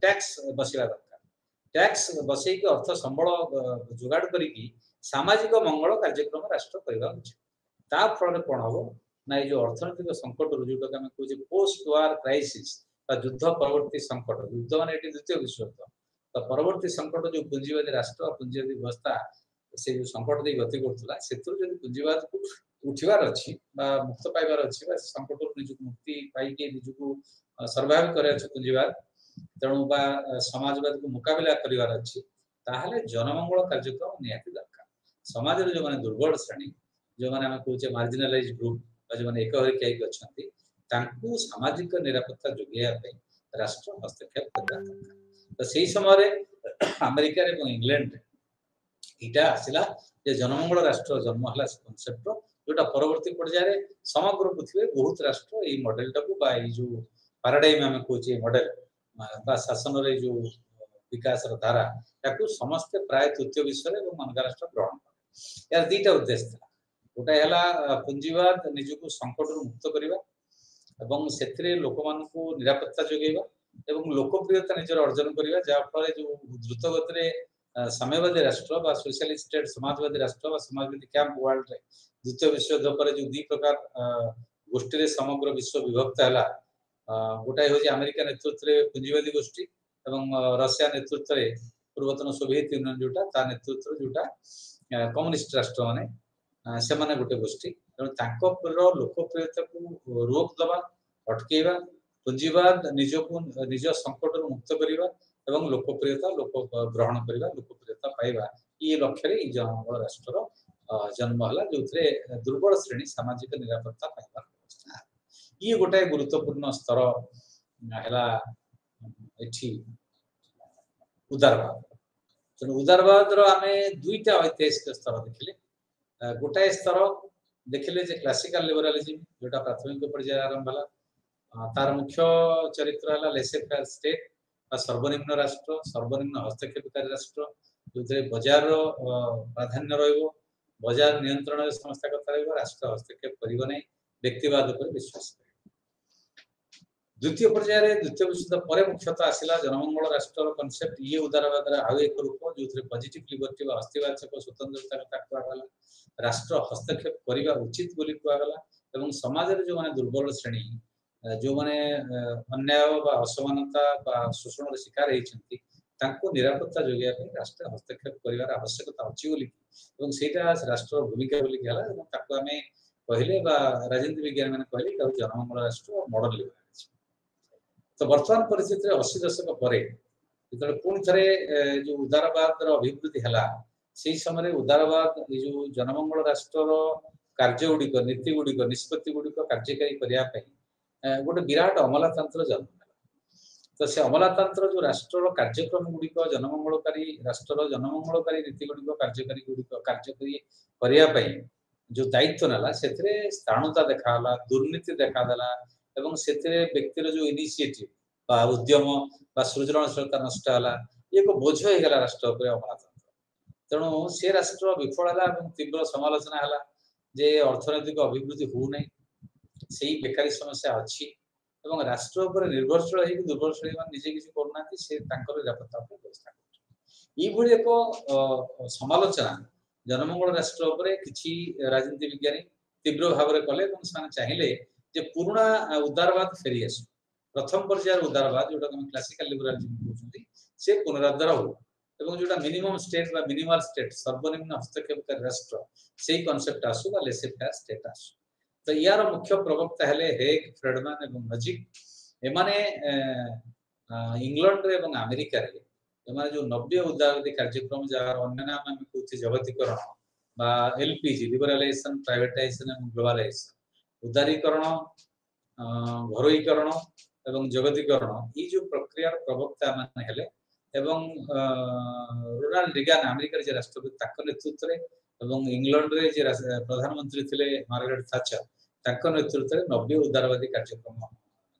टैक्स बसवा दरकार टैक्स बसईक अर्थ संबल जोगाड़ करी सामाजिक मंगल कार्यक्रम राष्ट्र करवा उचित ता फल कौन हम ना ये जो अर्थनैतिक संकट जोटा आम कहे पोस्ट वार क्राइसिस युद्ध परवर्ती संकट युद्ध मान द्वितीय विश्वयुद्ध तो परवर्ती संकट जो पुंजीवादी राष्ट्र पुंजीवादी व्यवस्था से जो संकट दे गति करूला से पुंजीवाद को उठवार अच्छी मुक्त पाइबार अच्छी संकट निज मुक्ति पाई निजक सर्वाइव कर पुंजीवाद तेणु समाजवाद को मुकाबला करार अच्छी जनमंगल कार्यक्रम निहाती दरकार समाज जो मैंने दुर्बल श्रेणी जो मैंने कहे मार्जिनालाइज ग्रुप जो मैंने एकहरिक होती सामाजिक निरापत्ता जोगाई राष्ट्र हस्तक्षेप करवा दरकार तो सही समय अमेरिका इंग्लैंड इटा आसला जनमंगल राष्ट्र जन्म है कनसेप्ट जोटा परवर्ती पर्यायर समग्र पृथ्वी बहुत राष्ट्र ये मॉडल टाक जो पैराडाइम आम कहे मॉडल शासन जो विकास धारा या समस्ते प्राय तृतीय विश्व अनेक राष्ट्र ग्रहण कर यार दीटा उद्देश्य था गोटा है पुंजीवाद निजक संकट मुक्त करने से लोक मान निरापत्ता जोगेवा एवं लोकप्रियता निजर अर्जन करवा जहाँफल जो द्रुत गति साम्यवादी राष्ट्र सोशलिस्ट स्टेट समाजवादी राष्ट्र समाजवादी कैंप वर्ल्ड द्वितीय विश्वयुद्ध पर जो दी प्रकार गोष्ठी समग्र विश्व विभक्त है गोटाए हूँ अमेरिका नेतृत्व में पुंजीवादी गोष्ठी रशिया नेतृत्व में पूर्वतन सोवियत यूनियन जोटा नेतृत्व जोटा कम्युनिस्ट राष्ट्र माने से माने गोटे गोष्ठी तेणु लोकप्रियता को रोक दबा अटकेवा पुंजीवाद निज संकट मुक्त करवा एवं लोकप्रियता लोक ग्रहण करवा लोकप्रियता पाइबा ये लक्ष्य जनमंगल राष्ट्र जन्म है जो दुर्बल श्रेणी सामाजिक निरापत्ता पाइबार व्यवस्था ये गोटाए गुरुत्वपूर्ण स्तर है उदारवाद तेणु उदारवाद आम दुईटा ऐतिहासिक स्तर देखिले गोटाए स्तर देखिले क्लासिकल लिबरालिज्म जोटा प्राथमिक पर्याय आरंभ है तार मुख्य चरित्र है लेसे फेयर स्टेट सर्वनिम्न राष्ट्र सर्वनिम्न हस्तक्षेपकारी राष्ट्र जो बजार प्राधान्य रजार नियंत्रण समस्या कथा राष्ट्र हस्तक्षेप करना व्यक्तिवाद पर विश्वास कर द्वितीय पर्यायर द्वितीय विश्वयुद्ध पर मुख्यतः आसला जनमंगल राष्ट्र कनसेप्ट ये उदारवाद आउ एक रूप जो पॉजिटिव लिबर्टी अस्थिवाचक स्वतंत्रता कथा कहला राष्ट्र हस्तक्षेप करने उचित बोली कहला एवं समाज रे जो माने दुर्बल श्रेणी जो माने अन्याय बा असमानता बा शोषण शिकार होइछंती तांको निरापत्ता जोगिया पे राष्ट्र हस्तक्षेप करिवार आवश्यकता अछि बोली एवं सेटा राष्ट्र भूमिका बोली गला एवं ताको हमें कहले बा राजनीति विज्ञान माने कहले कि जनमंगल राष्ट्र मॉडल लिबरालिज्म। तो वर्तमान परिस्थिति रे 80 दशक परे जेतले पुणी थरे जो उदारवाद रो अभिवृद्धि हला सेही समय उदारवाद ए जो जनमंगल राष्ट्र रो कार्य गुडी नीति गुडी निष्पत्ति गुडी कार्यकारी करिया पे गोटे विराट अमलातंत्र जन्म तो से अमलातंत्र जो राष्ट्र कार्यक्रम गुड़िक जनमंगलकारी राष्ट्र जनमंगलकारी नीति गुड़िक कार्यकारी गुड़िक कार्यकारी करने जो दायित्व नाला से स्थाणुता देखाला दुर्नीति देखादेला एवं से व्यक्तिर जो इनिशिएटिव उद्यम सृजनशीलता नष्ट है ये एक बोझ हो गला राष्ट्र अमलातंत्र तेणु से राष्ट्र विफल है तीव्र समालोचना है जे अर्थनैतिक अभिवृद्धि हो नहीं से बेकारी समस्या अच्छी एवं राष्ट्र ऊपर निर्भरशील है दुर्बलशील मान निजे किसी करना से निरापत्ता व्यवस्था कर एक समालोचना जनमंगल राष्ट्र ऊपर किसी राजनीति विज्ञानी तीव्र भाव में कले चाहिए जे पुराना उदारवाद फेरी आसु प्रथम पर्यायर उदारवाद जोटा क्लासिकल लिबरालिज्म कहते से पुनरुद्धार हो एवं जोटा मिनिमम स्टेट बा मिनिमल स्टेट सर्वनिम्न हस्तक्षेपकारी राष्ट्र से कॉन्सेप्ट आसु बा लेसे फेयर स्टेट आसु तो यार मुख्य प्रवक्ता हेले हेग फ्रेडमैन एवं नजिक एमाने इंग्लैंड रे एवं अमेरिका रे एमाने जो नव्य उदारवादी कार्यक्रम जार अन्य नाम हम कहते जगतीकरण बा एलपीजी लिबरलाइजेशन प्राइवेटाइजेशन एवं ग्लोबलाइजेशन उदारीकरण घरोईकरण एवं जगतीकरण ये जो प्रक्रिया प्रवक्ता माने हेले एवं रोनाल्ड रिगान अमेरिका जे राष्ट्रपति ताक नेतृत्व रे एवं इंग्लैंड रे जे प्रधानमंत्री थिले मार्गारेट थाचर ताक नेतृत्व रे नव्य उदारवादी कार्यक्रम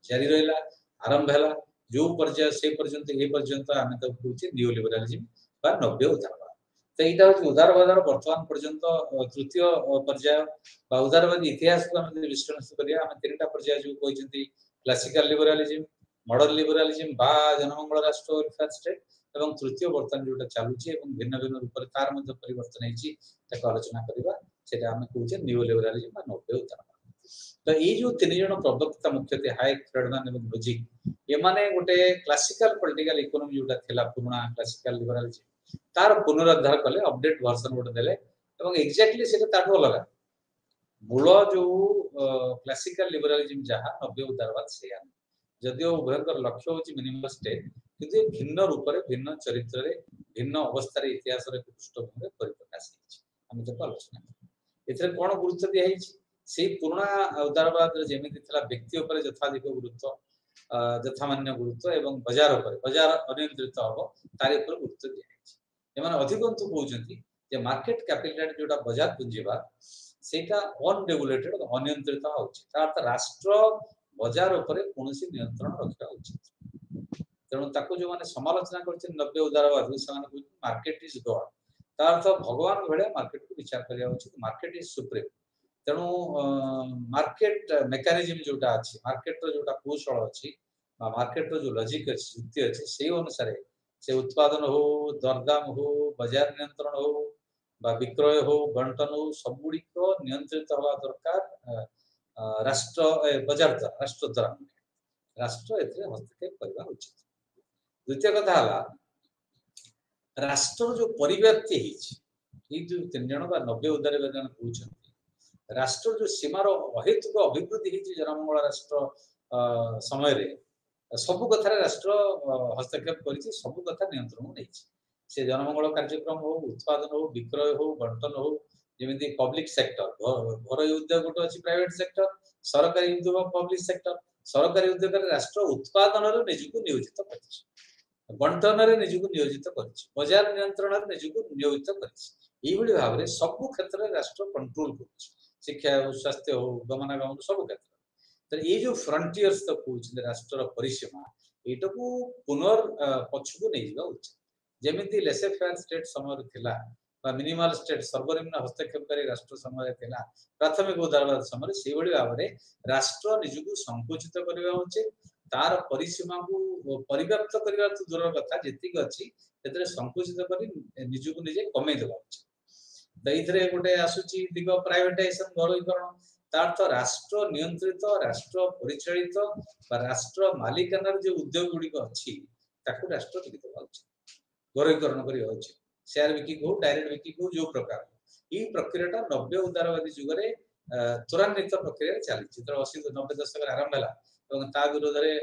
जारी रहिला आरंभ हैला जो पर्याय से पर्यंत ए पर्यंत आमे तो कहूचे न्यू लिबरलिज्म बा नव्य उदारवाद तो एटा होची उदारवाद वर्तमान पर्यंत तृतीय पर्याय बा उदारवादी इतिहास को हम विश्लेषण करिया हम तीनटा पर्याय जो कहचंती क्लासिकल लिबरलिज्म मॉडर्न लिबरलिज्म बा जनमंगल राष्ट्र वेलफेयर स्टेट एवं तृतीय वर्तमान जोटा चालुची एवं भिन्न भिन्न रूप तार मध्य परिवर्तन होईची ताको आलोचना करिबा सेटा हम कहूचे न्यू लिबरलिज्म बा नव्य उदारवाद। तो ये जो तीन जन प्रवक्ता मुख्यतः हाइक फ्रेडमैन एवं लॉजिक ये माने गोटे क्लासिकल पॉलिटिकल इकोनॉमी जोटा थिला पुराना क्लासिकल लिबरलिज्म तार पुनरुद्धार कले अपडेट वर्जन गोटे देले एवं एग्जैक्टली सेटा ताठो अलग मूल जो क्लासिकल लिबरलिज्म जहा नव्य उदारवाद से जदियो उभयकर लक्ष्य होची मिनिमम स्टेट किंतु भिन्न रूप रे भिन्न चरित्र रे भिन्न अवस्था रे इतिहास रे पृष्ठभूमि रे परिप्रकाश होची हम तो आलोचना एथरे कोन गुरुत्व दिया होची से पुराना उदारवाद जेमिति थिला व्यक्ति ऊपर यथाधिक गुरुत्व यथामान्य गुरुत्व एवं बाजार ऊपर बाजार अनियंत्रित हबो तारि ऊपर गुरुत्व दिया होची एमाने अधिकंतु कहउचंती जे मार्केट कैपिटल जोटा बाजार पूंजीबा सेटा अनरेगुलेटेड अनियंत्रित होची तार राष्ट्र बाजार ऊपर कोनोसी नियंत्रण रखा उचित तेणु ताको जो माने समालोचना करछन नव्य उदारवाद से माने मार्केट इज गॉड तार अर्थ भगवान भले मार्केट को विचार करिया उचित मार्केट इज सुप्रीम तेणु मार्केट मेकानिज्म जोटा अछि मार्केट रो जोटा कौशल अछि मार्केट रो जो लॉजिक अछि युक्ति अछि से अनुसार से उत्पादन हो दरदाम हो बाजार नियंत्रण हो बा विक्रय हो बंटन हो सब गुडी को नियंत्रित हवा दरकार राष्ट्र बाजार राष्ट्र द्वारा राष्ट्र एथे हस्तक्षेप करबा उचित। द्वितीय कथा हला राष्ट्र जो परिव्याप्ति हिची ई जो तीन जण बा नव्य उदारवाद कहउछन राष्ट्र जो सीमार अहेतुक अभिवृद्धि हिची जनमंगल राष्ट्र समय रे सब कथा राष्ट्र हस्तक्षेप करिछि सब कथा नियंत्रण नैछि से जनमंगल कार्यक्रम हो उत्पादन हो विक्रय हो बंटन हो जेमिति पब्लिक सेक्टर घर उद्योग गोटे अछि प्राइवेट सेक्टर सरकारी उद्योग पब्लिक सेक्टर सरकारी उद्योग राष्ट्र उत्पादन रे निजको नियोजित करछि बंटन रे निजको नियोजित करछि बाजार नियंत्रण रे निजको नियोजित करछि एभली भाव रे सब क्षेत्र रे राष्ट्र कंट्रोल करछि शिक्षा हो स्वास्थ्य हो गमनागमन सब क्षेत्र तो ये जो फ्रंटियर्स तो कहउछि राष्ट्र परिसीमा एटको पुनर पछको नै जिबा उचित जेमिति लेसे फेयर स्टेट समय थिला बा मिनिमल स्टेट सर्वनिम्न हस्तक्षेपकारी राष्ट्र समय थिला प्राथमिक उदारवाद समय से बड़ी भाव रे राष्ट्र निजको संकुचित करबा उचित तार परिसीमा को परिव्याप्त करबा तो दूर कथा जेतिक अछि तेतरे संकुचित करी निजको निजे कमे देबा उचित दैथरे गोटे आसुची दिगो प्राइवेटाइजेशन घरोईकरण तार तो राष्ट्र नियंत्रित राष्ट्र परिचालित राष्ट्र मालिकानार जो उद्योग गुड़िक अच्छी राष्ट्र टिकी घरोईकरण कर शेयर बिकिंग हो डायरेक्ट बिकिंग हो जो प्रकार ये प्रक्रिया 90 उदारवादी जुगे त्वरान्वित प्रक्रिया चली 80-90 दशक आरंभ है विरोध में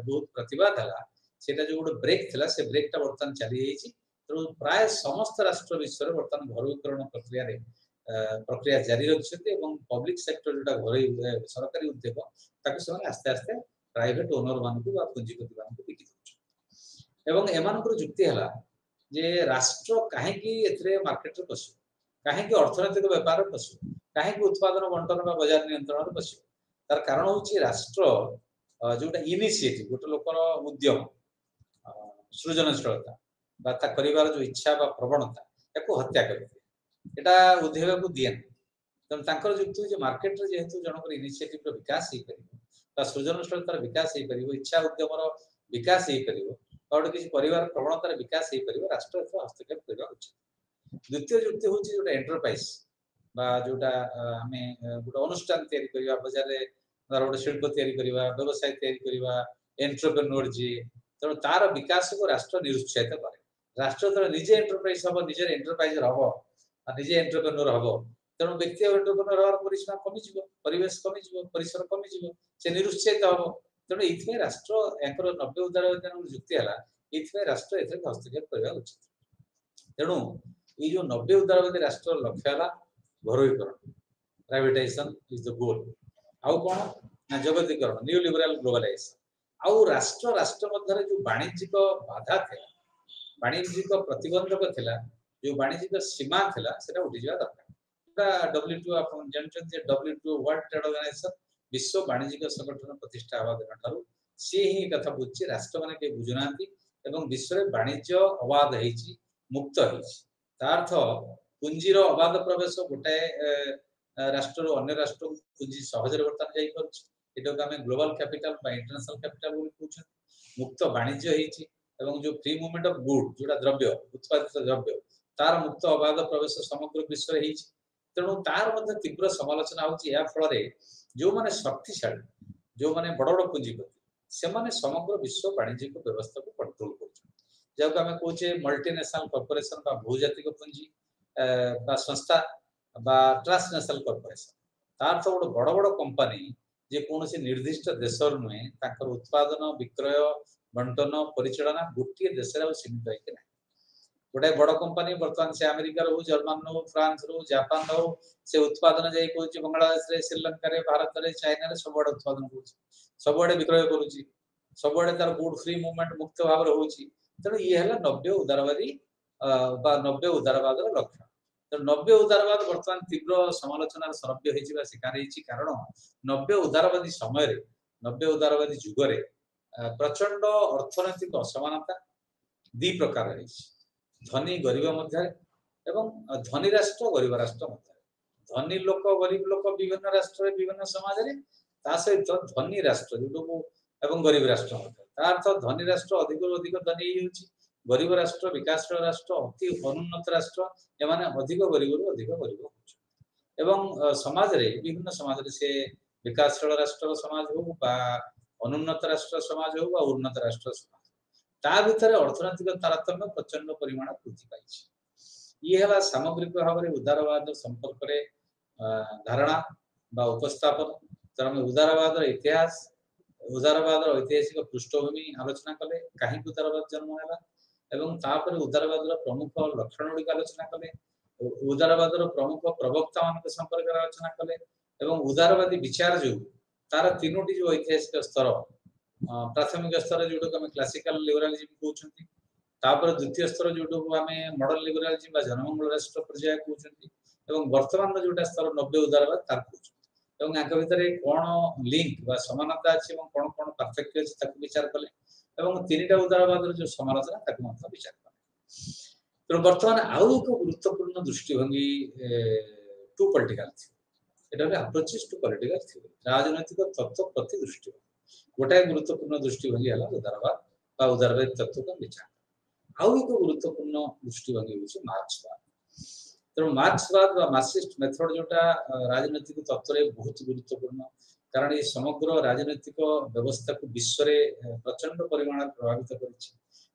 बहुत प्रतिवाद है जो गोटे ब्रेक था से ब्रेकटा बर्तमान चली तेणु प्राय समस्त राष्ट्र विश्व में बर्तमान घरोईकरण प्रक्रिया जारी रखिंट पब्लिक सेक्टर जोटा घर सरकारी उद्योग आस्ते आस्ते प्राइवेट ओनर मान पुंजीपति मान बिकी एवं एम जुक्ति है जे राष्ट्र कहीं मार्केट पशु कहीं अर्थनैतिक व्यापार पशु कहीं उत्पादन बंटन बजार नियंत्रण पशु तार कारण हूँ राष्ट्र जोटा इनिशिएटिव गोटे लोकर उद्यम सृजनशीलता कर जो इच्छा प्रवणता या हत्या कर उद्धेवा को दिए तेनाली जुक्ति मार्केट जेहेतु जनक इनिशिएटिव विकास हो सृजनशीलतार विकास हो पार इच्छा उद्यम विकास हो पार गोटे किसी परिवार प्रवणतार विकास हो पार राष्ट्र हस्तक्षेप करवा उचित। द्वितीय जुक्ति हूँ जो एंटरप्राइज जोटा आम गोटे अनुष्ठान या बजार गोटे शिल्प व्यवसाय एंटरप्रेन्योर जी तेणु तार विकास को राष्ट्र निरुत्साहित करे राष्ट्र तो निजे एंटरप्राइज हम निजे एंटरप्राइज हम निजे एंटरप्रेन्योर हम तेणु व्यक्ति एंटरप्रेन्योर हमार परिसीमा कमिज परिवेश कमिज परिसर कमिज से निरुत्साहित हम तेणु ये राष्ट्र एक 90 उदारवादी जुक्ति है ये राष्ट्र ए हस्तक्षेप करवा उचित। तेणु ये जो 90 उदारवादी राष्ट्र लक्ष्य है घरोईकरण प्राइवेटाइजेशन इज द गोल आउ कौन ना जगतीकरण न्यू लिबरल ग्लोबलाइजेशन आउ राष्ट्र राष्ट्र मध्य जो वाणिज्यिक बाधा था वाणिज्यिक प्रतिबंधक थिला जो वाणिज्यिक सीमा थिला सेटा उठी जा दरकार WTO आप जानते WTO वर्ल्ड ट्रेड ऑर्गेनाइजेशन विश्व वाणिज्यिक संगठन प्रतिष्ठा हवा दिन सी ही कथा बुझे राष्ट्र मैंने के बुझुना विश्व में वाणिज्य अबाध मुक्त अर्थ पुंजीर अबाध प्रवेश गोटाए राष्ट्र अन्य राष्ट्र पुंजी सहज बर्तमान जापर आम ग्लोबल कैपिटल इंटरनेशनल कैपिटल कहते मुक्त वाणिज्य जो फ्री मूवमेंट ऑफ गुड जोड़ा द्रव्य उत्पादित द्रव्य तार मुक्त अबाध प्रवेश समग्र विश्व में तेणु तार तीव्र समालोचना होया फल जो माने शक्तिशाली जो माने बड़ बड़ पुंजीपति से माने समग्र विश्व वाणिज्यिक व्यवस्था को कंट्रोल कर आम कहे मल्टीनेशनल कॉर्पोरेशन बहुजातिक पुंजी संस्था ट्रांसनेशनल कॉर्पोरेशन तार तो गोटे बड़ बड़ कंपनी जे कौन निर्दिष्ट देश नुहे उत्पादन विक्रय बंटन परिचालना गोटे देश सीमित होना गोटे बड़ कंपनी बर्तमान से अमेरिका हो जर्मन हो फ्रांस हो जापान हो से उत्पादन जाए कह बांग्लादेश श्रीलंका भारत में चाइना सब उत्पादन कर सबुआड़े विक्रय करुच्ची सबुआड़े तार गुड फ्री मूवमेंट मुक्त भाव हो तेणु ये है 90 उदारवादी 90 उदारवाद लक्षण तो 90 उदारवाद बर्तमान तीव्र समालोचनार सरभ्य हो शिकार होती कारण 90 उदारवादी समय 90 उदारवादी जुगरे प्रचंड अर्थनैतिक असमानता दी प्रकार धनी गरीब मध्य धनी राष्ट्र गरीब राष्ट्र मध्य धनी लोक गरीब लोक विभिन्न राष्ट्र विभिन्न समाज सहित धनी राष्ट्र जो गरीब राष्ट्र अर्थ धनी राष्ट्र अधिक अधिक धनी गरीब राष्ट्र विकासशील राष्ट्र अति अनुन्नत राष्ट्र एमाने अधिक गरीब अधिक गरीब हो समाज रे विभिन्न समाज रे से विकासशील राष्ट्र समाज हो अनुन्नत राष्ट्र समाज हो उन्नत राष्ट्र समाज ता भितर अर्थनैतिक तारतम्य प्रचंड परिमाण वृद्धि पाई ये है सामग्रिक भाव में उदारवाद संपर्क धारणा उपस्थापन तर आम उदारवाद इतिहास उदारवाद ऐतिहासिक पृष्ठभूमि आलोचना कले कहीं उदारवाद जन्म है उदारवाद प्रमुख लक्षण गुड़िक आलोचना कले उदारवाद प्रमुख प्रवक्ता मान संपर्क आलोचना कले उदारवादी विचार जो तार तीनोटी जो ऐतिहासिक स्तर प्राथमिक स्तर जो आम क्लासिकल लिबरालिज्म कहते द्वितीय स्तर जो आम मॉडर्न लिबरालिज्म जनमंगल राष्ट्र पर्याय कहते वर्तमान जोटा स्तर 90 उदारवाद तार कहते भितर कौन लिंक समानता अच्छी कौन कौन पार्थक्य अच्छे विचार कले तीन उदारवाद जो समालोचना विचार कले तेणु बर्तमान आउ एक गुरुत्वपूर्ण दृष्टिभंगी to political theory approaches to political theory राजनैतिक तत्व प्रति दृष्टिभंगी गोटाए गुरुत्वपूर्ण दृष्टिभंगी है उदारवाद उदारवादी तत्व का विचार आउ एक गुरुत्वपूर्ण दृष्टिभंगी हूँ मार्क्सवाद तेणु मार्क्सवाद व मार्क्सिस्ट मेथड जोटा राजनैतिक तत्व रे बहुत गुरुत्वपूर्ण कारण ये समग्र राजनैतिक व्यवस्था को विश्व में प्रचंड परिमाण प्रभावित करिछि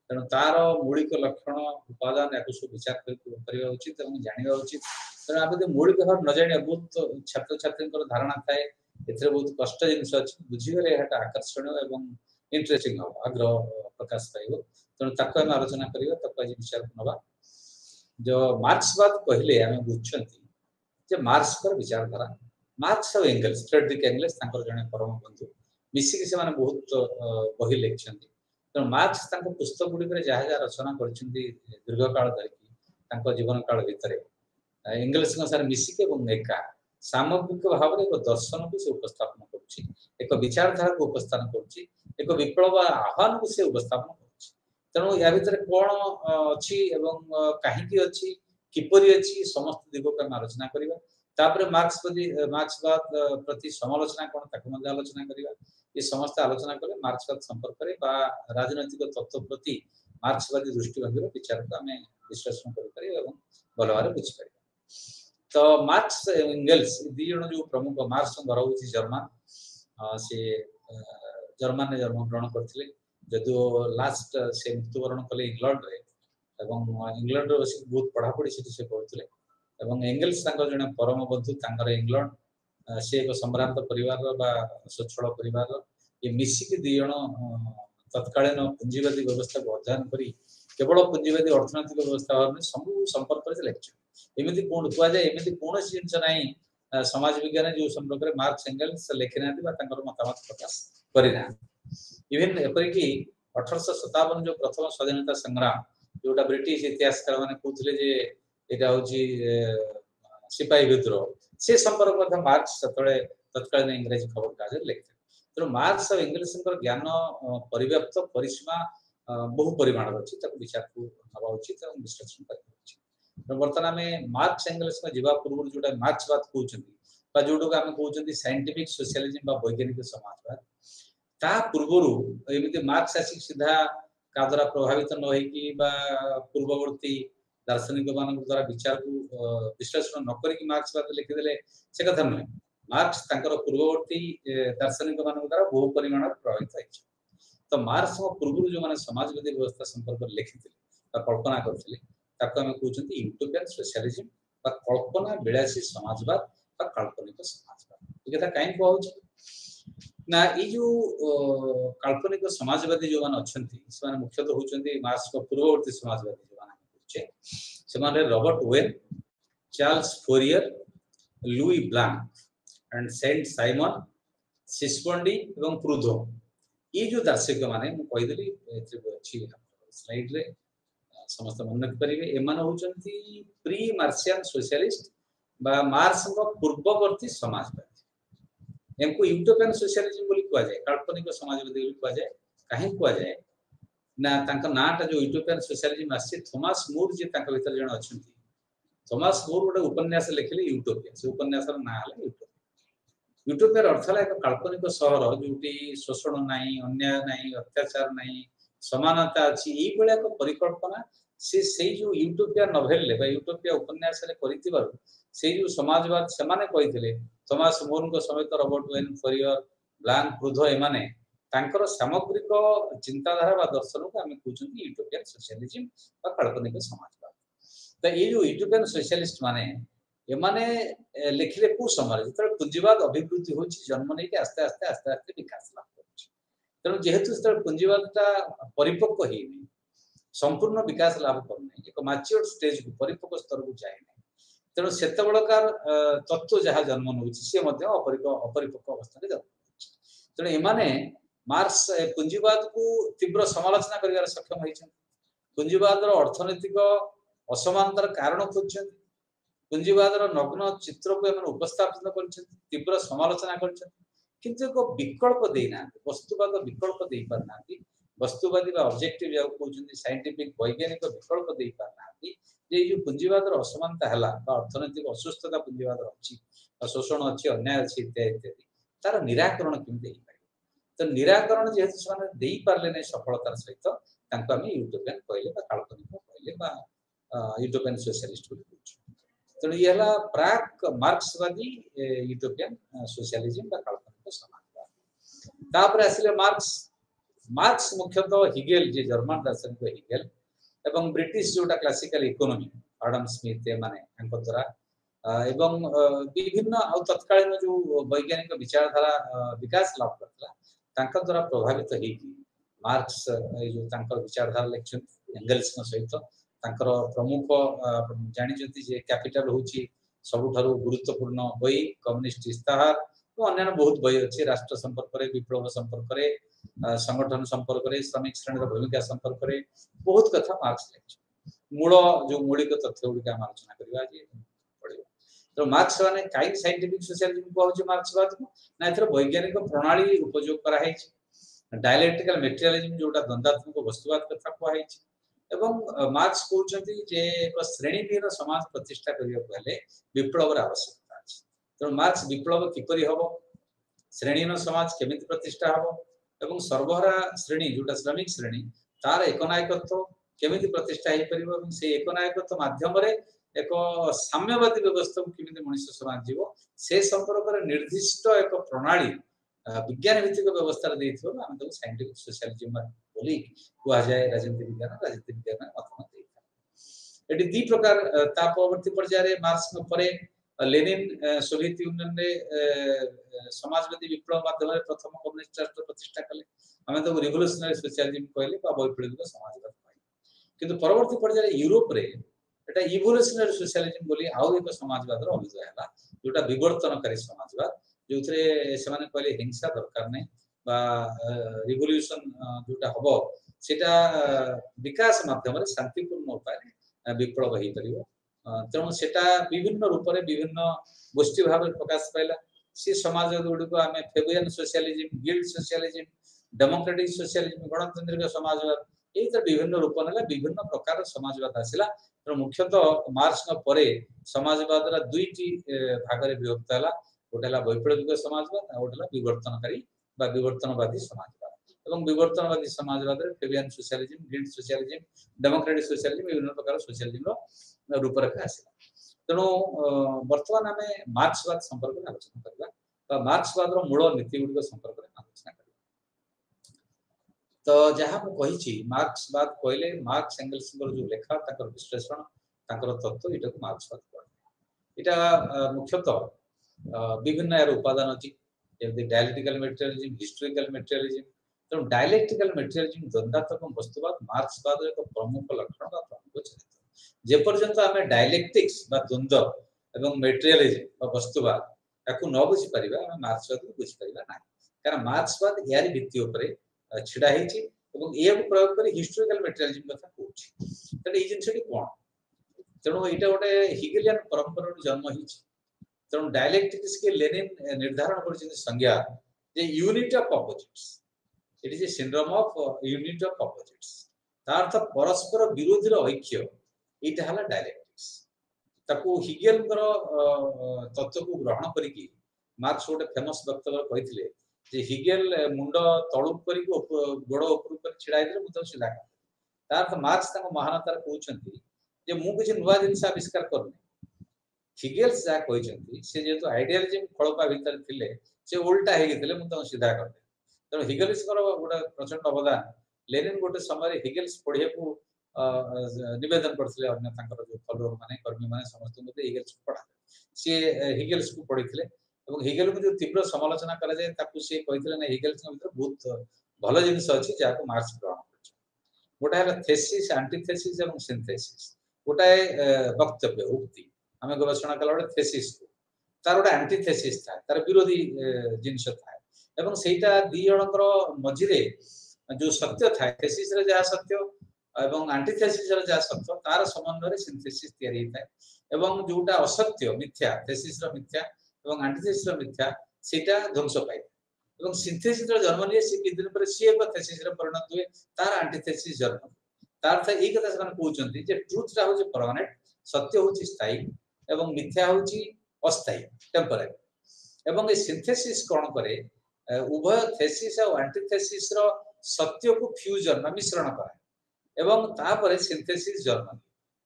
तेणु तार मौलिक लक्षण उपादान या सब विचार करवा उचित और जाना उचित तेणु आप मौलिक भाव न जाने बहुत छात्र छात्री धारणा थाए एथरे बहुत कष्ट जिनस अच्छी बुझीगले यहाँ आकर्षणीय एवं इंटरेस्टिंग हम आग्रह प्रकाश पाइब तेणु ताको आम आलोचना करवा ताको आज विचार नवा जो मार्क्सवाद कहले आम बुझे मार्क्स पर विचारधारा मार्क्स और एंगल्स फ्रेडरिक एंगल्स तांकर जने परम बंधु मिसिक से माने बहुत बही लिखछन्ती तेणु मार्क्स तांको पुस्तक गुडी करे जहा जहा रचना करछन्ती दीर्घ काल धरि जीवन काल भितर एंगल्स सार मिसिक एवं एका सामग्रिक भाव एक दर्शन को से उपस्थापन करुछि एक विचारधारा को उपस्थापन करुछि एक विप्लव आह्वान को से उपस्थापन करुछि तेणु या भितर कोन अछि एवं काहेकि अछि किपरि अछि समस्त दिगो का आलोचना करिबा तापर मार्क्सवाद प्रति समालोचना कोन ताको मध्ये आलोचना करिबा ये समस्त आलोचना कले मार्क्सवाद संपर्क रे बा राजनैतिक तत्व प्रति मार्क्सवादी दृष्टिभंगी विचार को आमे विश्लेषण करि पारि एवं भलवारे बुझि पारि तो मार्क्स एंगल्स दी जण जो प्रमुख मार्क्स घर होची जर्मन से जर्मन ने जन्म ग्रहण करथिले जदो लास्ट से मृत्युवरण कले इंग्लैंड रे एवं इंग्लैंड रे बसी बहुत पढ़ा पढ़ी से करथिले एवं एंगल्स तांकर जने परम बंधु तांकर इंग्लैंड से एक सम्भ्रांत परिवार बा सच्छल परिवार ये मिसिक दी जण तत्कालीन पुंजीवादी व्यवस्था को अध्ययन करी केवल पुंजीवादी अर्थनैतिक व्यवस्था सब संपर्क से लेक्चर एमिति कोन हुआ जाय एमिति कोनोसी जिंस नाही समाज विज्ञान जो संपर्क रे मार्क्स एंगल्स लेखि नाथि बा तांकर मतामत प्रकाश करि ना इवन एपरि कि 1857 जो प्रथम स्वाधीनता संग्राम जोटा ब्रिटिश इतिहासकार माने कहथले जे एटा होची सिपाही विद्रोह से संपर्क में मार्क्स सतळे तत्कालीन इंग्रजी खबर कागज लिखते तो मार्क्स और एंगल्स ज्ञान परिव्याप्त परिसीमा बहु परिमाण अछि तक विचार को नवा उचित और विश्लेषण करबा उचित तो वर्तमान में मार्क्स एंगल्स में जीवा पूर्व जोटा मार्क्सवाद कहउछन्ती बा जोटो आमे कहउछन्ती साइंटिफिक सोशलिज्म बा वैज्ञानिक समाजवाद ता पूर्वरु एमिति मार्क्स आसी सीधा का द्वारा प्रभावित न होई कि बा पूर्ववर्ती दार्शनिक मान द्वारा विचार को विश्लेषण न करी मार्क्सवाद लिखि देले से कथा नहीं मार्क्स तांकर पूर्ववर्ती दार्शनिक मान द्वारा बहु परिमाण प्रभावित होइछ तो मार्क्स पूर्व जो माने समाजवादी व्यवस्था संपर्क लिखिथिले बा कल्पना करथिले ताको हम कहउछन्ती यूटोपियन सोशलिज्म बा कल्पना विलासी समाजवाद बा काल्पनिक समाजवाद ई कथा काई कहउछ ना ई जो काल्पनिक समाजवादी जो मान अछंती से माने मुख्यतः होउछन्ती मार्क्स को पूर्ववर्ती समाजवादी जो मान से माने Robert Owen Charles Fourier Louis Blanc and Saint Simon Sismondi एवं प्रूदो ये जो दार्शनिक माने मु कहि देली अछि स्लाइड रे समस्त मन करिवे एमान होचंती प्री मार्क्सियन सोशलिस्ट बा मार्क्स को पूर्ववर्ती समाजवादी एमको यूटोपियन सोशलिज्म बोली कुआ जाय काल्पनिक समाजवादी बोली कुआ जाय काहे कुआ जाय ना तांका नाटा जो यूटोपियन सोशलिज्म आसी थॉमस मूर जे तांका भीतर जण अछंती थॉमस मूर गोटे उपन्यास लिखले यूटोपिया से उपन्यास ना हले यूटोपिया यूटोपिया अर्थ है एक काल्पनिक शहर जोटी शोषण नाही अन्याय नाही अत्याचार नाही समानता अछि ई बेले एक परिकल्पना से जो यूटोपिया नोवेल ले बा यूटोपिया उपन्यास रे करितिबार से जो समाजवाद से माने कहिथिले थॉमस मूर को समेत रॉबर्ट वेन फोरियर ब्लांक प्रूदो एमाने तांकर सामग्रिक चिंताधारा बा दर्शन को हमें कहउछन्ती यूटोपियन सोशलिज्म बा काल्पनिक समाजवाद त ये जो यूटोपियन सोशलिस्ट माने एमाने लिखले को समय जतरे पुंजीवाद अभिवृद्धि होछि जन्म नै के आस्ते आस्ते आस्ते आस्ते विकास लाभ करछि तेणु जेहेतु जतरे पुंजीवादटा परिपक्व हेइ नै संपूर्ण विकास लाभ करनै एक मैच्योर स्टेज को परिपक्व स्तर को जाय नै तेणु सेतबळकार तत्व जहा जन्म नउछि से मध्ये अपरिपक्व अवस्था रे जन्म तेणु एमाने मार्क्स पुंजीवाद को तीव्र समालोचना करिवार सक्षम होइछन पुंजीवाद रो अर्थनैतिक असमानतार कारण खोजछन पुंजीवाद नग्न चित्र को उपस्थापित कर तीव्र समालोचना कर किंतु एक विकल्प देना वस्तुवाद विकल्प दे पारना वस्तुवादी ऑब्जेक्टिव जो कहउछन्ती साइंटिफिक वैज्ञानिक विकल्प दे पारना जे जो पुंजीवाद असमानता हला बा अर्थनैतिक असुस्थता पुंजीवाद अछि शोषण अछि अन्याय अछि इत्यादि इत्यादि तार निराकरण केमि देई पारे तो निराकरण जेहेतु से देई पारले नै सफलतार सहित तांको हम यूटोपियन कहले बा काल्पनिक कहले बा यूटोपियन सोशलिस्ट कहले तेणु ये प्राक मार्क्सवादी यूटोपियन सोशलिज्म बा काल्पनिक समाजवाद तापर आसिले मार्क्स मुख्यतः हिगेल जे जर्मन दार्शनिक हिगेल एवं ब्रिटिश जोटा क्लासिकल इकोनॉमी आडम स्मिथ माने अंक द्वारा एवं विभिन्न आ तत्कालीन जो वैज्ञानिक विचारधारा विकास लाभ करता तांका द्वारा प्रभावित है कि मार्क्स जो तांकर विचारधारा लेखन एंगल्स सहित तांकर प्रमुख जानी जति जे कैपिटल होची सबुठारु गुरुत्वपूर्ण बही कम्युनिस्ट इस्ताहार तो अन्य बहुत बही अछि राष्ट्र संपर्क रे विप्लव संपर्क रे संगठन संपर्क रे श्रमिक श्रेणी भूमिका संपर्क रे बहुत कथा मार्क्स लेख मूल जो मौलिक तथ्य गुडी हम आलोचना करबा जे पड़िबो तो मार्क्स माने काई साइंटिफिक सोशलिज्म को होची मार्क्सवाद को ना एथर वैज्ञानिक प्रणाली उपयोग करा है डायलेक्टिकल मटेरियलिज्म जोटा द्वंद्वात्मक वस्तुवाद कथा को है एवं मार्क्स कहउछंती जे एक श्रेणीहीन समाज प्रतिष्ठा करियो पहले विप्लव आवश्यकता अछि तो मार्क्स विप्लव किपरि हबो श्रेणीहीन समाज केमिति प्रतिष्ठा हबो एवं सर्वहारा श्रेणी जोटा श्रमिक श्रेणी तार एकनायकत्व केमिति प्रतिष्ठा हे परिबो एवं से एकनायकत्व माध्यम रे एक साम्यवादी व्यवस्था को केमिति मनुष्य समाज जीवो से संपर्क रे निर्दिष्ट एक प्रणाली विज्ञान भित्तिक व्यवस्था रे देथियो हम तो साइंटिफिक सोशलिज्म बोली कुआ जाय राजनीति विज्ञान मत एटी दी प्रकार ता परवर्ती पर्याय रे मार्क्स न परे लेनिन सोवियत यूनियन रे समाजवादी विप्लव माध्यम रे प्रथम कम्युनिस्ट राष्ट्र प्रतिष्ठा कले हम तो रिवोल्यूशनरी सोशलिज्म कहले बा वैप्लविक समाजवाद कहले किंतु परवर्ती पर्याय रे यूरोप रे एटा इवोल्यूशनरी सोशलिज्म बोली आउ एक समाजवाद रो अभिजय हला जोटा विवर्तनकारी समाजवाद जोथरे से माने कहले हिंसा दरकार नै बा रिवोल्यूशन जोटा हबो सेटा विकास माध्यम रे शांतिपूर्ण उपाय विप्लव हे परिबो तेणु सेटा विभिन्न रूप रे विभिन्न गोष्ठी भाव प्रकाश पाइला से समाजवाद गुडी को आमे Fabian socialism guild socialism democratic socialism गणतंत्रिक समाजवाद एई तो विभिन्न रूप नेला विभिन्न प्रकार समाजवाद आसिला तेणु मुख्यतः मार्क्स न परे समाजवाद रा दुईटी भाग रे विभक्त हला गोटेला वैप्लविक समाजवाद आ गोटेला विवर्तनकारी बा विवर्तनवादी समाजवाद एवं विवर्तनवादी समाजवाद रे Fabian socialism guild socialism democratic socialism विभिन्न प्रकार सोशलिज्म रो रूपरेखा आसिला तेणु वर्तमान आमे मार्क्सवाद संपर्क में आलोचना करबा बा मार्क्सवाद रो मूल नीति गुडी संपर्क में आलोचना करबा तो जहां हम कहिछि मार्क्सवाद कहले मार्क्स एंगल्स जो लेखा ताकर विश्लेषण ताकर तत्व इटा को मार्क्सवाद कहले इटा मुख्यतः विभिन्न यार उपादान अछि Zeme dialectical materialism historical materialism तो डायलेक्टिकल मटेरियलिज्म द्वंद्वात्मक वस्तुवाद मार्क्सवाद रो एक प्रमुख लक्षण बा प्रमुख चरित्र जे पर्यंत हमें डायलेक्टिक्स बा द्वंद्व एवं मटेरियलिज्म बा वस्तुवाद ताकू न बुझी परिबा हम मार्क्सवाद को बुझी परिबा ना कारण मार्क्सवाद यारी भित्ति ऊपर छिडा हेछि एवं ए को प्रयोग करी हिस्टोरिकल मटेरियलिज्म कथा कहछि तने ई जिंसटी कोन तेणु एटा गोटे हिगेलियन परंपरा जन्म हिछि तेणु डायलेक्टिक्स के लेनिन निर्धारण करछि संज्ञा जे unity of opposites it is a syndrome of unity of opposites तार्थ परस्पर विरोधी रो ऐक्य इटा हला डायलेक्टिक्स ताकू हिगेल करो तत्व को ग्रहण करी कि मार्क्स गोटे फेमस वक्तव्य कहिथिले जे हिगेल मुंड तळुक करी गोड़ ऊपर कर छिड़ाई दे मुतो सिधा तार्थ मार्क्स ताको महानतार कहउछंती जे मु किछ नुवा जिंस आविष्कार करने हिगेल जा कहउछंती से जेतो आइडियलिज्म खळपा भीतर थिले से उल्टा हे गेथिले मुतो सिधा कर दे तो हिगेल्स करो गोटे प्रचंड अवदान लेनिन गोटे समय हिगेल्स पढिया को निवेदन करथिले अन्य तांकर जो फॉलोअर माने कर्मी माने समस्त मते हिगेल्स पढा से हिगेल्स को पढिथिले एवं हिगेल को जो तीव्र समालोचना करा जाय ताकू से कहिथिले ना हिगेल्स भीतर बहुत भलो जिंस अछि जाको मार्क्स ग्रहण करछ गोटा है थेसिस एंटीथेसिस एवं सिंथेसिस गोटा वक्तव्य उक्ति हमें गवेषणा कला बडे थेसिस को तार गोटा एंटीथेसिस था तार विरोधी जिंस था एवं सेटा दी जनकर मझिरे जो सत्य था थेसिस रे जा सत्य एवं एंटीथेसिस रे जा सत्य तार समन्वय रे सिंथेसिस तयारी होता एवं जोटा असत्य मिथ्या थेसिस रो मिथ्या एवं एंटीथेसिस रो मिथ्या सेटा ध्वंस पाए एवं सिंथेसिस रो जन्म लिए से किदिन पर सी एक थेसिस रे परिणत हुए तार एंटीथेसिस जन्म तार अर्थ एक कथा से कहउचंती जे ट्रुथ रा होची परमानेंट सत्य होची स्थायी एवं मिथ्या होची अस्थायी टेम्पररी एवं ए सिंथेसिस कोन करे उभय थेसिस और एंटीथेसिस रो सत्य को फ्यूजन मिश्रण करे एवं तापरे सिंथेसिस जन्म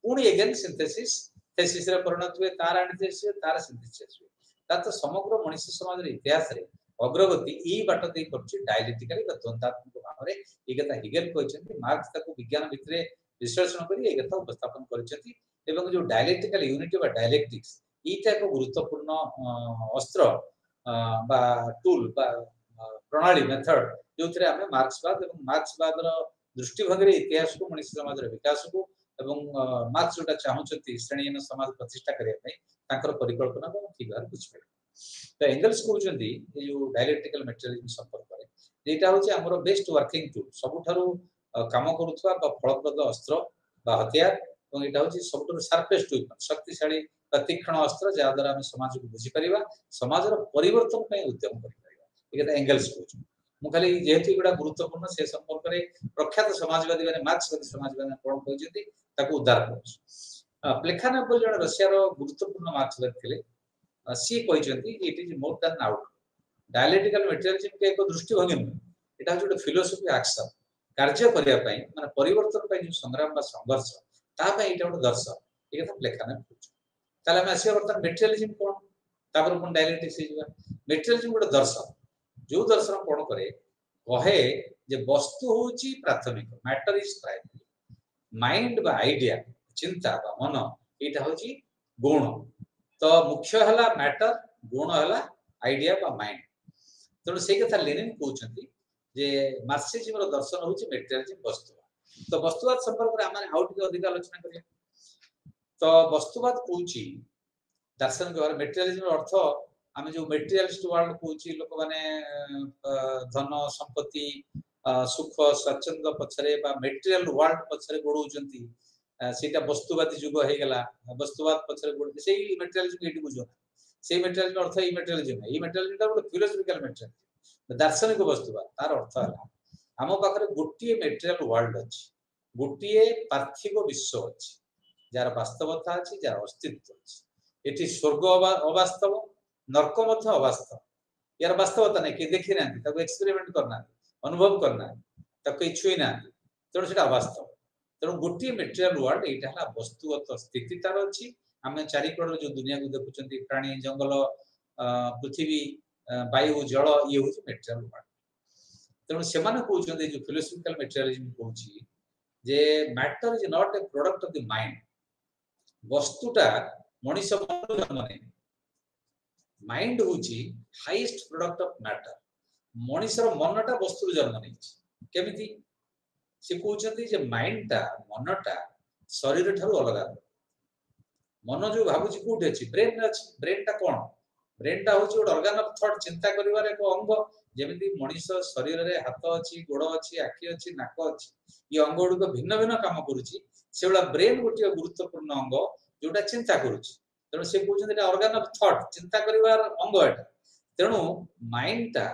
पुणी अगेन सिंथेसिस थेसिस रे परिणत हुए तार एंटीथेसिस तार सिंथेसिस हुए ता तो समग्र मनुष्य समाज रे इतिहास रे अग्रगति ई बाट दे करछि डायलेक्टिकली द्वंद्वात्मक भाव रे ई कथा हिगेल कहछन्ती मार्क्स ताको विज्ञान भितरे विश्लेषण करी ए कथा उपस्थापन करछन्ती एवं जो डायलेक्टिकल यूनिटी बा डायलेक्टिक्स ईटा एक गुरुत्वपूर्ण अस्त्र बा टूल बा प्रणाली मेथड जोथरे हमें मार्क्सवाद एवं मार्क्सवाद रो दृष्टिभंगी रे इतिहास को मनुष्य समाज रे विकास को एवं मार्क्स जोटा चाहउछती श्रेणीहीन समाज प्रतिष्ठा करिया पई ताकर परिकल्पना को ठीक भार बुझिबे तो एंगल्स कहउछन्ती ए जो डायलेक्टिकल मटेरियलिज्म संपर्क रे एटा होची हमरो बेस्ट वर्किंग टूल सबुठारु काम करूथवा बा फलप्रद अस्त्र बा हथियार एवं एटा होची सबुठारु शार्पेस्ट वेपन शक्तिशाली तीक्ष्ण अस्त्र जा द्वारा हम समाज को बुझी परिबा समाज रो परिवर्तन पई उद्यम करि परिबा एटा एंगल्स कहउछ मु खाली जेहेतु एगुडा गुरुत्वपूर्ण से संपर्क रे प्रख्यात समाजवादी माने मार्क्सवादी समाजवादी कोन कहउछथि ताको उद्धार करछ प्लेखानेव जण रशिया रो गुरुत्वपूर्ण मार्क्सवादी थिले सी कहउछथि it is more than out dialectical materialism के एक दृष्टिभंगी एटा होची फिलोसफी एक्शन कार्य करिया पई माने परिवर्तन पई जो संग्राम बा संघर्ष ता पई एटा एक दर्शन ए कथा प्लेखानेव कहउछ ताले हम आसी वर्तमान मटेरियलिज्म कोन तापर कोन डायलेक्टिक्स हिजबा मटेरियलिज्म गोटे दर्शन जो दर्शन कोन करे कहे जे वस्तु होची प्राथमिक मैटर इज प्राइमरी माइंड बा आइडिया चिंता बा मन एटा होची गुण तो मुख्य हला मैटर गुण हला आइडिया बा माइंड तो से कथा लेनिन कहउछंती जे मार्क्सिज्म रो दर्शन होची मटेरियलिज्म वस्तु तो वस्तुवाद संपर्क रे हम आउट के अधिक आलोचना करिया तो वस्तुवाद कहउची दार्शनिक भाव मटेरियलिज्म अर्थ आमे जो मटेरियलिस्ट वर्ल्ड कहउची लोक माने धन संपत्ति सुख स्वच्छंद पछरे बा मटेरियल वर्ल्ड पछरे गोडउचंती सेटा वस्तुवादी युग हे गेला वस्तुवाद पछरे गोड सेही मटेरियलिज्म एटी बुझो सेही मटेरियलिज्म अर्थ ई मटेरियलिज्म ता गोटे फिलोसॉफिकल मटेरियलिज्म दार्शनिक वस्तुवाद तार अर्थ हला हम पाखरे गोटिए मटेरियल वर्ल्ड अछि गोटिए पार्थिव विश्व अछि जार वास्तवता अछि जार अस्तित्व अछि एटी स्वर्ग अवास्तव नरक मध्य अवास्तव यार वास्तवता नहीं कि देखि ना ताको एक्सपेरिमेंट करना अनुभव करना ताको छुई ना तेणु सेटा अवास्तव तेणु गोटिए मटेरियल वर्ल्ड एटा हला वस्तुगत स्थिति तार अछि हमें चारिकड़ जो दुनिया को देखुचंती प्राणी जंगल पृथ्वी वायु जल ये होची मटेरियल वर्ल्ड तेणु से माने कहउचंती जो फिलोसॉफिकल मटेरियलिज्म कहउची जे matter is not a product of the mind वस्तुटा मनुष्य मन जन्म नहीं माइंड होची हाईएस्ट प्रोडक्ट ऑफ मैटर मनुष्यर मनटा वस्तु जन्म नहीं केमिति से कहउचंती जे माइंडटा मनटा शरीर ठारू अलग मन जो भाबुची कोठे अछि ब्रेन अछि ब्रेनटा कोन ब्रेनटा होची ओड ऑर्गन ऑफ थॉट चिंता करिवार एक अंग जेमिति मनुष्य शरीर रे हाथ अछि गोड़ अछि आखि अछि नाक अछि ये अंग गुड को भिन्न भिन्न काम करूची सेबला ब्रेन गोटे गुरुत्वपूर्ण अंग जोटा चिंता करूची तेणु से कहउचंती एटा ऑर्गन ऑफ थॉट चिंता करिवार अंग एटा तेणु माइंडटा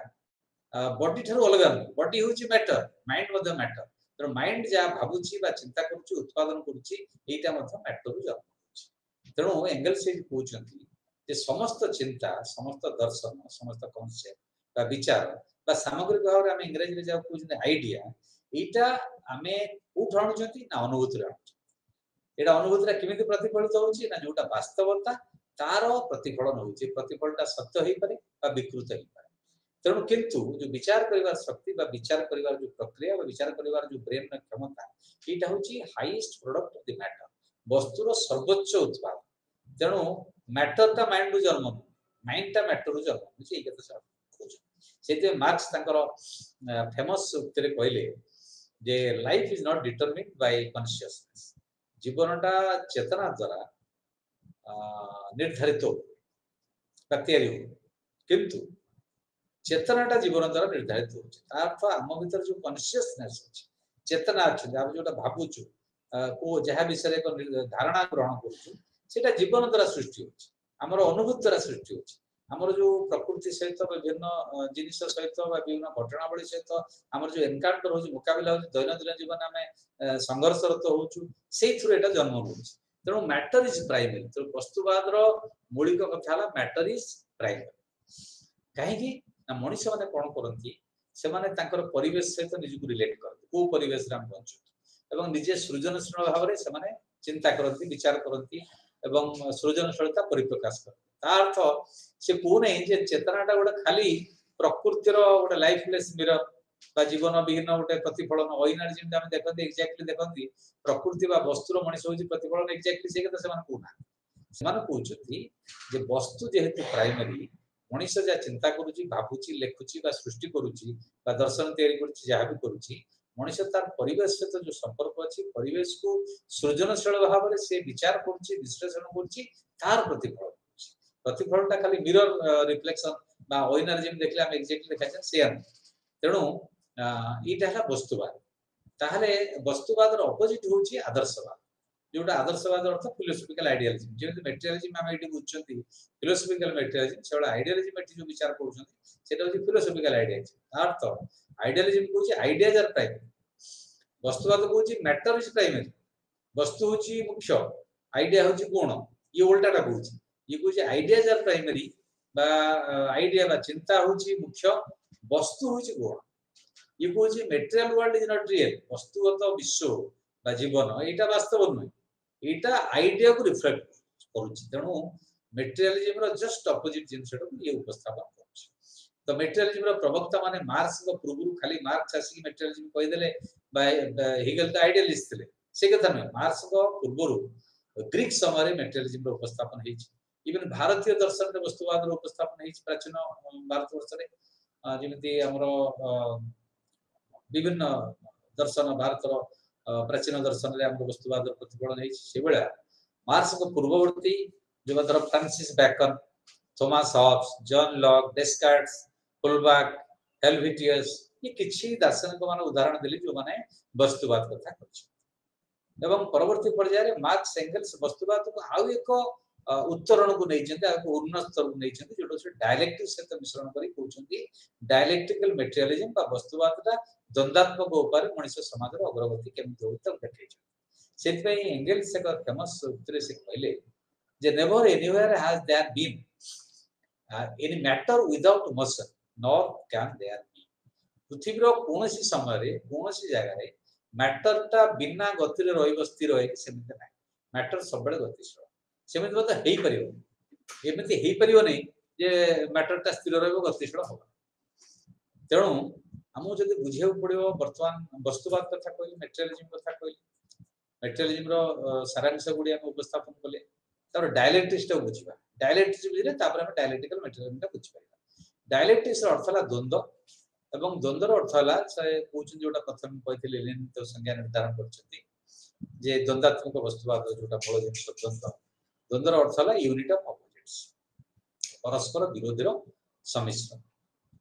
बॉडी ठारू अलग बॉडी होची मैटर माइंड मध्ये मैटर तेणु माइंड जा भाबुची बा चिंता करूची उत्पादन करूची एटा मध्ये मैटर जन्म करूची तेणु एंगल्स से कहउचंती जे समस्त चिंता समस्त दर्शन समस्त कॉन्सेप्ट बा विचार बा सामग्रिक भाव रे हम इंग्रजी रे जा कहउचंती आइडिया एटा हमें उठ आणुचंती ना अनुभूति रे एटा अनुभूति रे केमिति प्रतिफलित होउची ना जोटा वास्तवता तार प्रतिफलन होउची प्रतिफलटा सत्य होई पारे बा विकृत होई पारे तेणु किंतु जो विचार करिवार शक्ति बा विचार करिवार जो प्रक्रिया बा विचार करिवार जो ब्रेन रे क्षमता एटा होउची highest product of the matter वस्तुर सर्वोच्च उत्पाद तेणु मैटरटा माइंड जन्म माइंडटा मैटर जन्म बुझी के तो सेते मार्क्स तांकर फेमस उक्ति रे कहले जे life is not determined by consciousness जीवनटा चेतना द्वारा निर्धारित तैयारी हो किंतु चेतनाटा जीवन द्वारा निर्धारित होछि तार्थ आम भीतर जो कॉन्शियसनेस अछि चेतना अछि हम जोटा भाबुछु को जहा विषय को धारणा ग्रहण करूछु सेटा जीवन द्वारा सृष्टि होछि हमर अनुभूति द्वारा सृष्टि होछि हमर जो प्रकृति सहित विभिन्न जिनिस सहित विभिन्न घटनावली सहित हमर जो एनकाउंटर होछि मुकाबला होछि दैनंदिन जीवन में संघर्षरत होछु सेई थ्रू एटा जन्म होछि तेणु मैटर इज प्राइमरी तो वस्तुवाद रो मौलिक कथा हला मैटर इज प्राइमरी काहे कि ना मनुष्य माने कोन करंती से माने तांकर परिवेश सहित निजु रिलेट करते को परिवेश रे हम बंचु एवं निजे सृजनशील भाव रे से माने चिंता करंती विचार करंती एवं सृजनशीलता परिप्रकाश कर ता अर्थ से को नहीं जे चेतनाटा गोटे खाली प्रकृतिर गोटे लाइफलेस मिरर बा जीवन विहीन गोटे प्रतिफलन ओइनार जिंदा हम देखते एक्जेक्टली देखंती प्रकृति बा वस्तुर मनुष्य होची प्रतिफलन एक्जेक्टली से कथा समान कोना समान कहउछथि जे वस्तु जेहेतु प्राइमरी मनुष्य जा चिंता करूची भाबुची लेखुची बा सृष्टि करूची बा दर्शन तैयारी करूची जहा भी करूची मनुष्य तार परिवेश सहित जो संपर्क अछि परिवेश को सृजनशील भाव में से विचार करूची विश्लेषण करूची तार प्रतिफलनटा खाली मिरर रिफ्लेक्शन बा ओइनार जिम देखले हम एक्जेक्टली देखा से तेणु इटा है वस्तुवाद ताहले वस्तुवाद रो अपोजिट होची आदर्शवाद जोटा आदर्शवाद अर्थ फिलोसॉफिकल आइडियलिज्म जेमति मटेरियलिज्म हम एटी बुझचंती फिलोसॉफिकल मटेरियलिज्म सेवला आइडियलिज्म एटी जो विचार करूछंती सेटा होची फिलोसॉफिकल आइडियलिज्म अर्थ आइडियलिज्म कोची आइडियाज आर प्राइमरी वस्तुवाद कोची मैटर इज प्राइमरी वस्तु होची मुख्य आइडिया होची गुण ये उल्टाटा कोची ये कोची आइडियाज आर प्राइमरी बा आइडिया बा चिंता होची मुख्य वस्तु होची गुण ये कोची material world is not real वस्तुगत विश्व बा जीवन एटा वास्तव नय एटा आइडिया को रिफ्लेक्ट करूची तेणु मटेरियलिज्म रो जस्ट अपोजिट जिंसटा को ये उपस्थापन करूची तो मटेरियलिज्म रो प्रवक्ता माने मार्क्स को पूर्व खाली मार्क्स आसी मटेरियलिज्म कहि देले बा हेगेल तो आइडियलिस्ट थे से कथा न मार्क्स को पूर्व ग्रीक समय मटेरियलिज्म रो उपस्थापन हेची इवन भारतीय दर्शन रे वस्तुवाद रो उपस्थापन हेची प्राचीन भारतवर्ष रे जेमिति हमरो विभिन्न दर्शन भारत रो प्राचीन दर्शन रे हमरो वस्तुवाद प्रतिफलन हेची से बेला मार्क्स को पूर्ववर्ती जो धर Francis Bacon Thomas Hobbes John Locke Descartes Holbach Helvetius ये किछि दार्शनिक मान उदाहरण देली जो माने वस्तुवाद कथा कहछ एवं परवर्ती पर्याय रे मार्क्स एंगल्स वस्तुवाद को आउ एक उत्तरण को नहीं चंते आ उन्नत स्तर को नहीं चंते जोटो से डायलेक्टिक सहित मिश्रण करी कहउछंती डायलेक्टिकल मटेरियलिज्म बा वस्तुवादटा द्वंद्वात्मक ऊपर मनुष्य समाज रो अग्रगति केमति होत देखै छै सेति पई एंगल्स एक फेमस उत्तर से कहले जे never anywhere has there been any matter without motion nor can there be पृथ्वी रो कोनोसी समय रे कोनोसी जगह रे मैटरटा बिना गति रे रहइब स्थिर होय सेमिते नै मैटर सबले गतिशील सेमिते बता हेई परियो एमिति हेई परियो नै जे मैटरटा स्थिर रहइब गतिशील हो तेणु हमहु जदि बुझियो पड़ियो वर्तमान वस्तुवाद कथा कहली मटेरियलिज्म कथा कहली मटेरियलिज्म रो सारांश गुडी हम उपस्थापन कले तार डायलेक्टिक्स टा बुझिबा डायलेक्टिक्स बुझिले तापर हम डायलेक्टिकल मटेरियलिज्म टा बुझि परिबा डायलेक्टिक्स रो अर्थ हला द्वंद्व एवं द्वंद्व रो अर्थ हला से कोचिन जोटा प्रथम कहथिले लेनिन तो संज्ञा निर्धारण करछथि जे द्वंद्वात्मक वस्तुवाद जोटा मूल जिनिस द्वंद्व द्वंद्व रो अर्थ हला यूनिट ऑफ अपोजिट्स परस्पर विरोधी रो सम्मिश्रण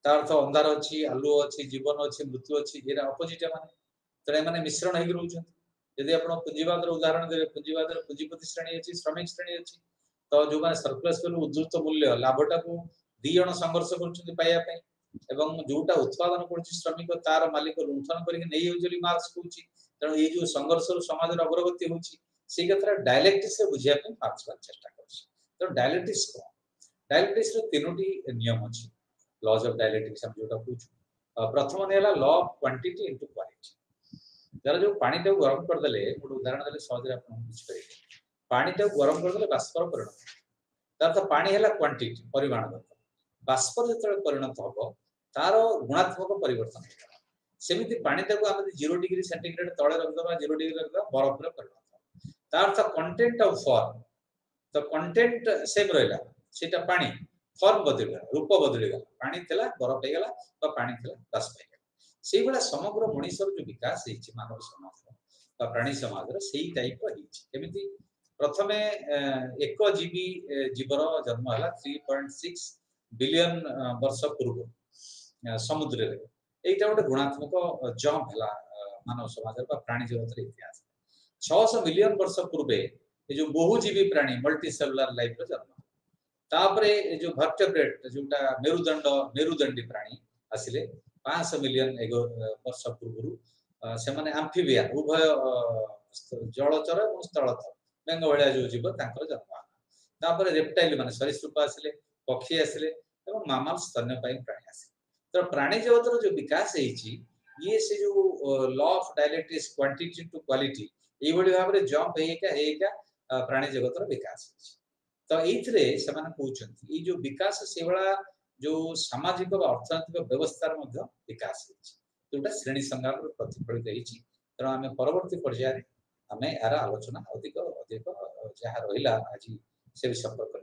तार अर्थ अंधार अछि आलु अछि जीवन अछि मृत्यु अछि एरा अपोजिट माने तरे माने मिश्रण हेगि रहउछन यदि आपण पुंजीवाद रो उदाहरण देबे पुंजीवाद रो पुंजीपति श्रेणी अछि श्रमिक श्रेणी अछि तो जो माने सरप्लस वैल्यू उद्धृत मूल्य लाभटा को दी जण संघर्ष करछन पाया पय एवं जोटा उत्पादन करछि श्रमिक तार मालिक लुंठन करके नै होजली मार्क्स कहउछि तण ए जो संघर्ष रो समाज रो अग्रगति होछि से कथरा डायलेक्टिक्स से बुझिया पे मार्क्स बन चेष्टा करछि तो डायलेक्टिक्स रो तीनोटी नियम अछि लॉज ऑफ डायलेक्टिक्स हम जोटा पूछू प्रथम नेला law of quantity into quality जरा जो पानी टा गरम कर देले एक उदाहरण देले सहज रे आपण बुझ परिबे पानी टा गरम कर देले बाष्प परिणत तार तो पानी हैला क्वांटिटी परिमाणगत बाष्प जतले परिणत होबो तार गुणात्मक परिवर्तन होगा सेमिति पानी टा को हम 0 डिग्री सेंटीग्रेड तळे रख दबा 0 डिग्री रख दबा बरफ रे परिणत तार तो कंटेंट ऑफ फॉर्म तो कंटेंट सेम रहला सेटा पानी फॉर्म बदल रूप बदल गला पानी थला बरफ हे गला तो पानी थला बाष्प हे गला सेई बेला समग्र मनुष्य जो विकास हेछि मानव समाज बा प्राणी समाज रे सेई टाइप हेछि केमिति प्रथमे एक जीवी जीवर जन्म हला 3.6 बिलियन वर्ष पूर्व समुद्र रे एटा गोटे गुणात्मक जंप हला मानव समाज बा प्राणी जगत रे इतिहास 600 मिलियन वर्ष पूर्वे ए जो बहुजीवी प्राणी मल्टी सेलुलर लाइफ रो जन्म तापरे जो वर्टेब्रेट जोटा मेरुदंडी प्राणी आसिले 500 मिलियन वर्ष पूर्व से माने एम्फीबिया उभय जलचर और स्थलचर बेंग भलिया जो जीव तांकर जन्म तापरे रेप्टाइल माने सरीसृप आसिले पक्षी आसिले एवं मामल स्तन्यपायी प्राणी आसिले तो प्राणी जगत रो जो विकास हेछि ये से जो law of dialectics quantity to quality ए बडी भाबरे जंप हेका प्राणी जगतर विकास तो ये कहते जो विकास से भाया जो सामाजिक अर्थनैतिक व्यवस्थार विकास जोटा श्रेणी संग्राम प्रतिफलित होती तेणु आम परवर्ती पर्यायर आम यार आलोचना अधिक अधिक जहाँ रहा आज से संपर्क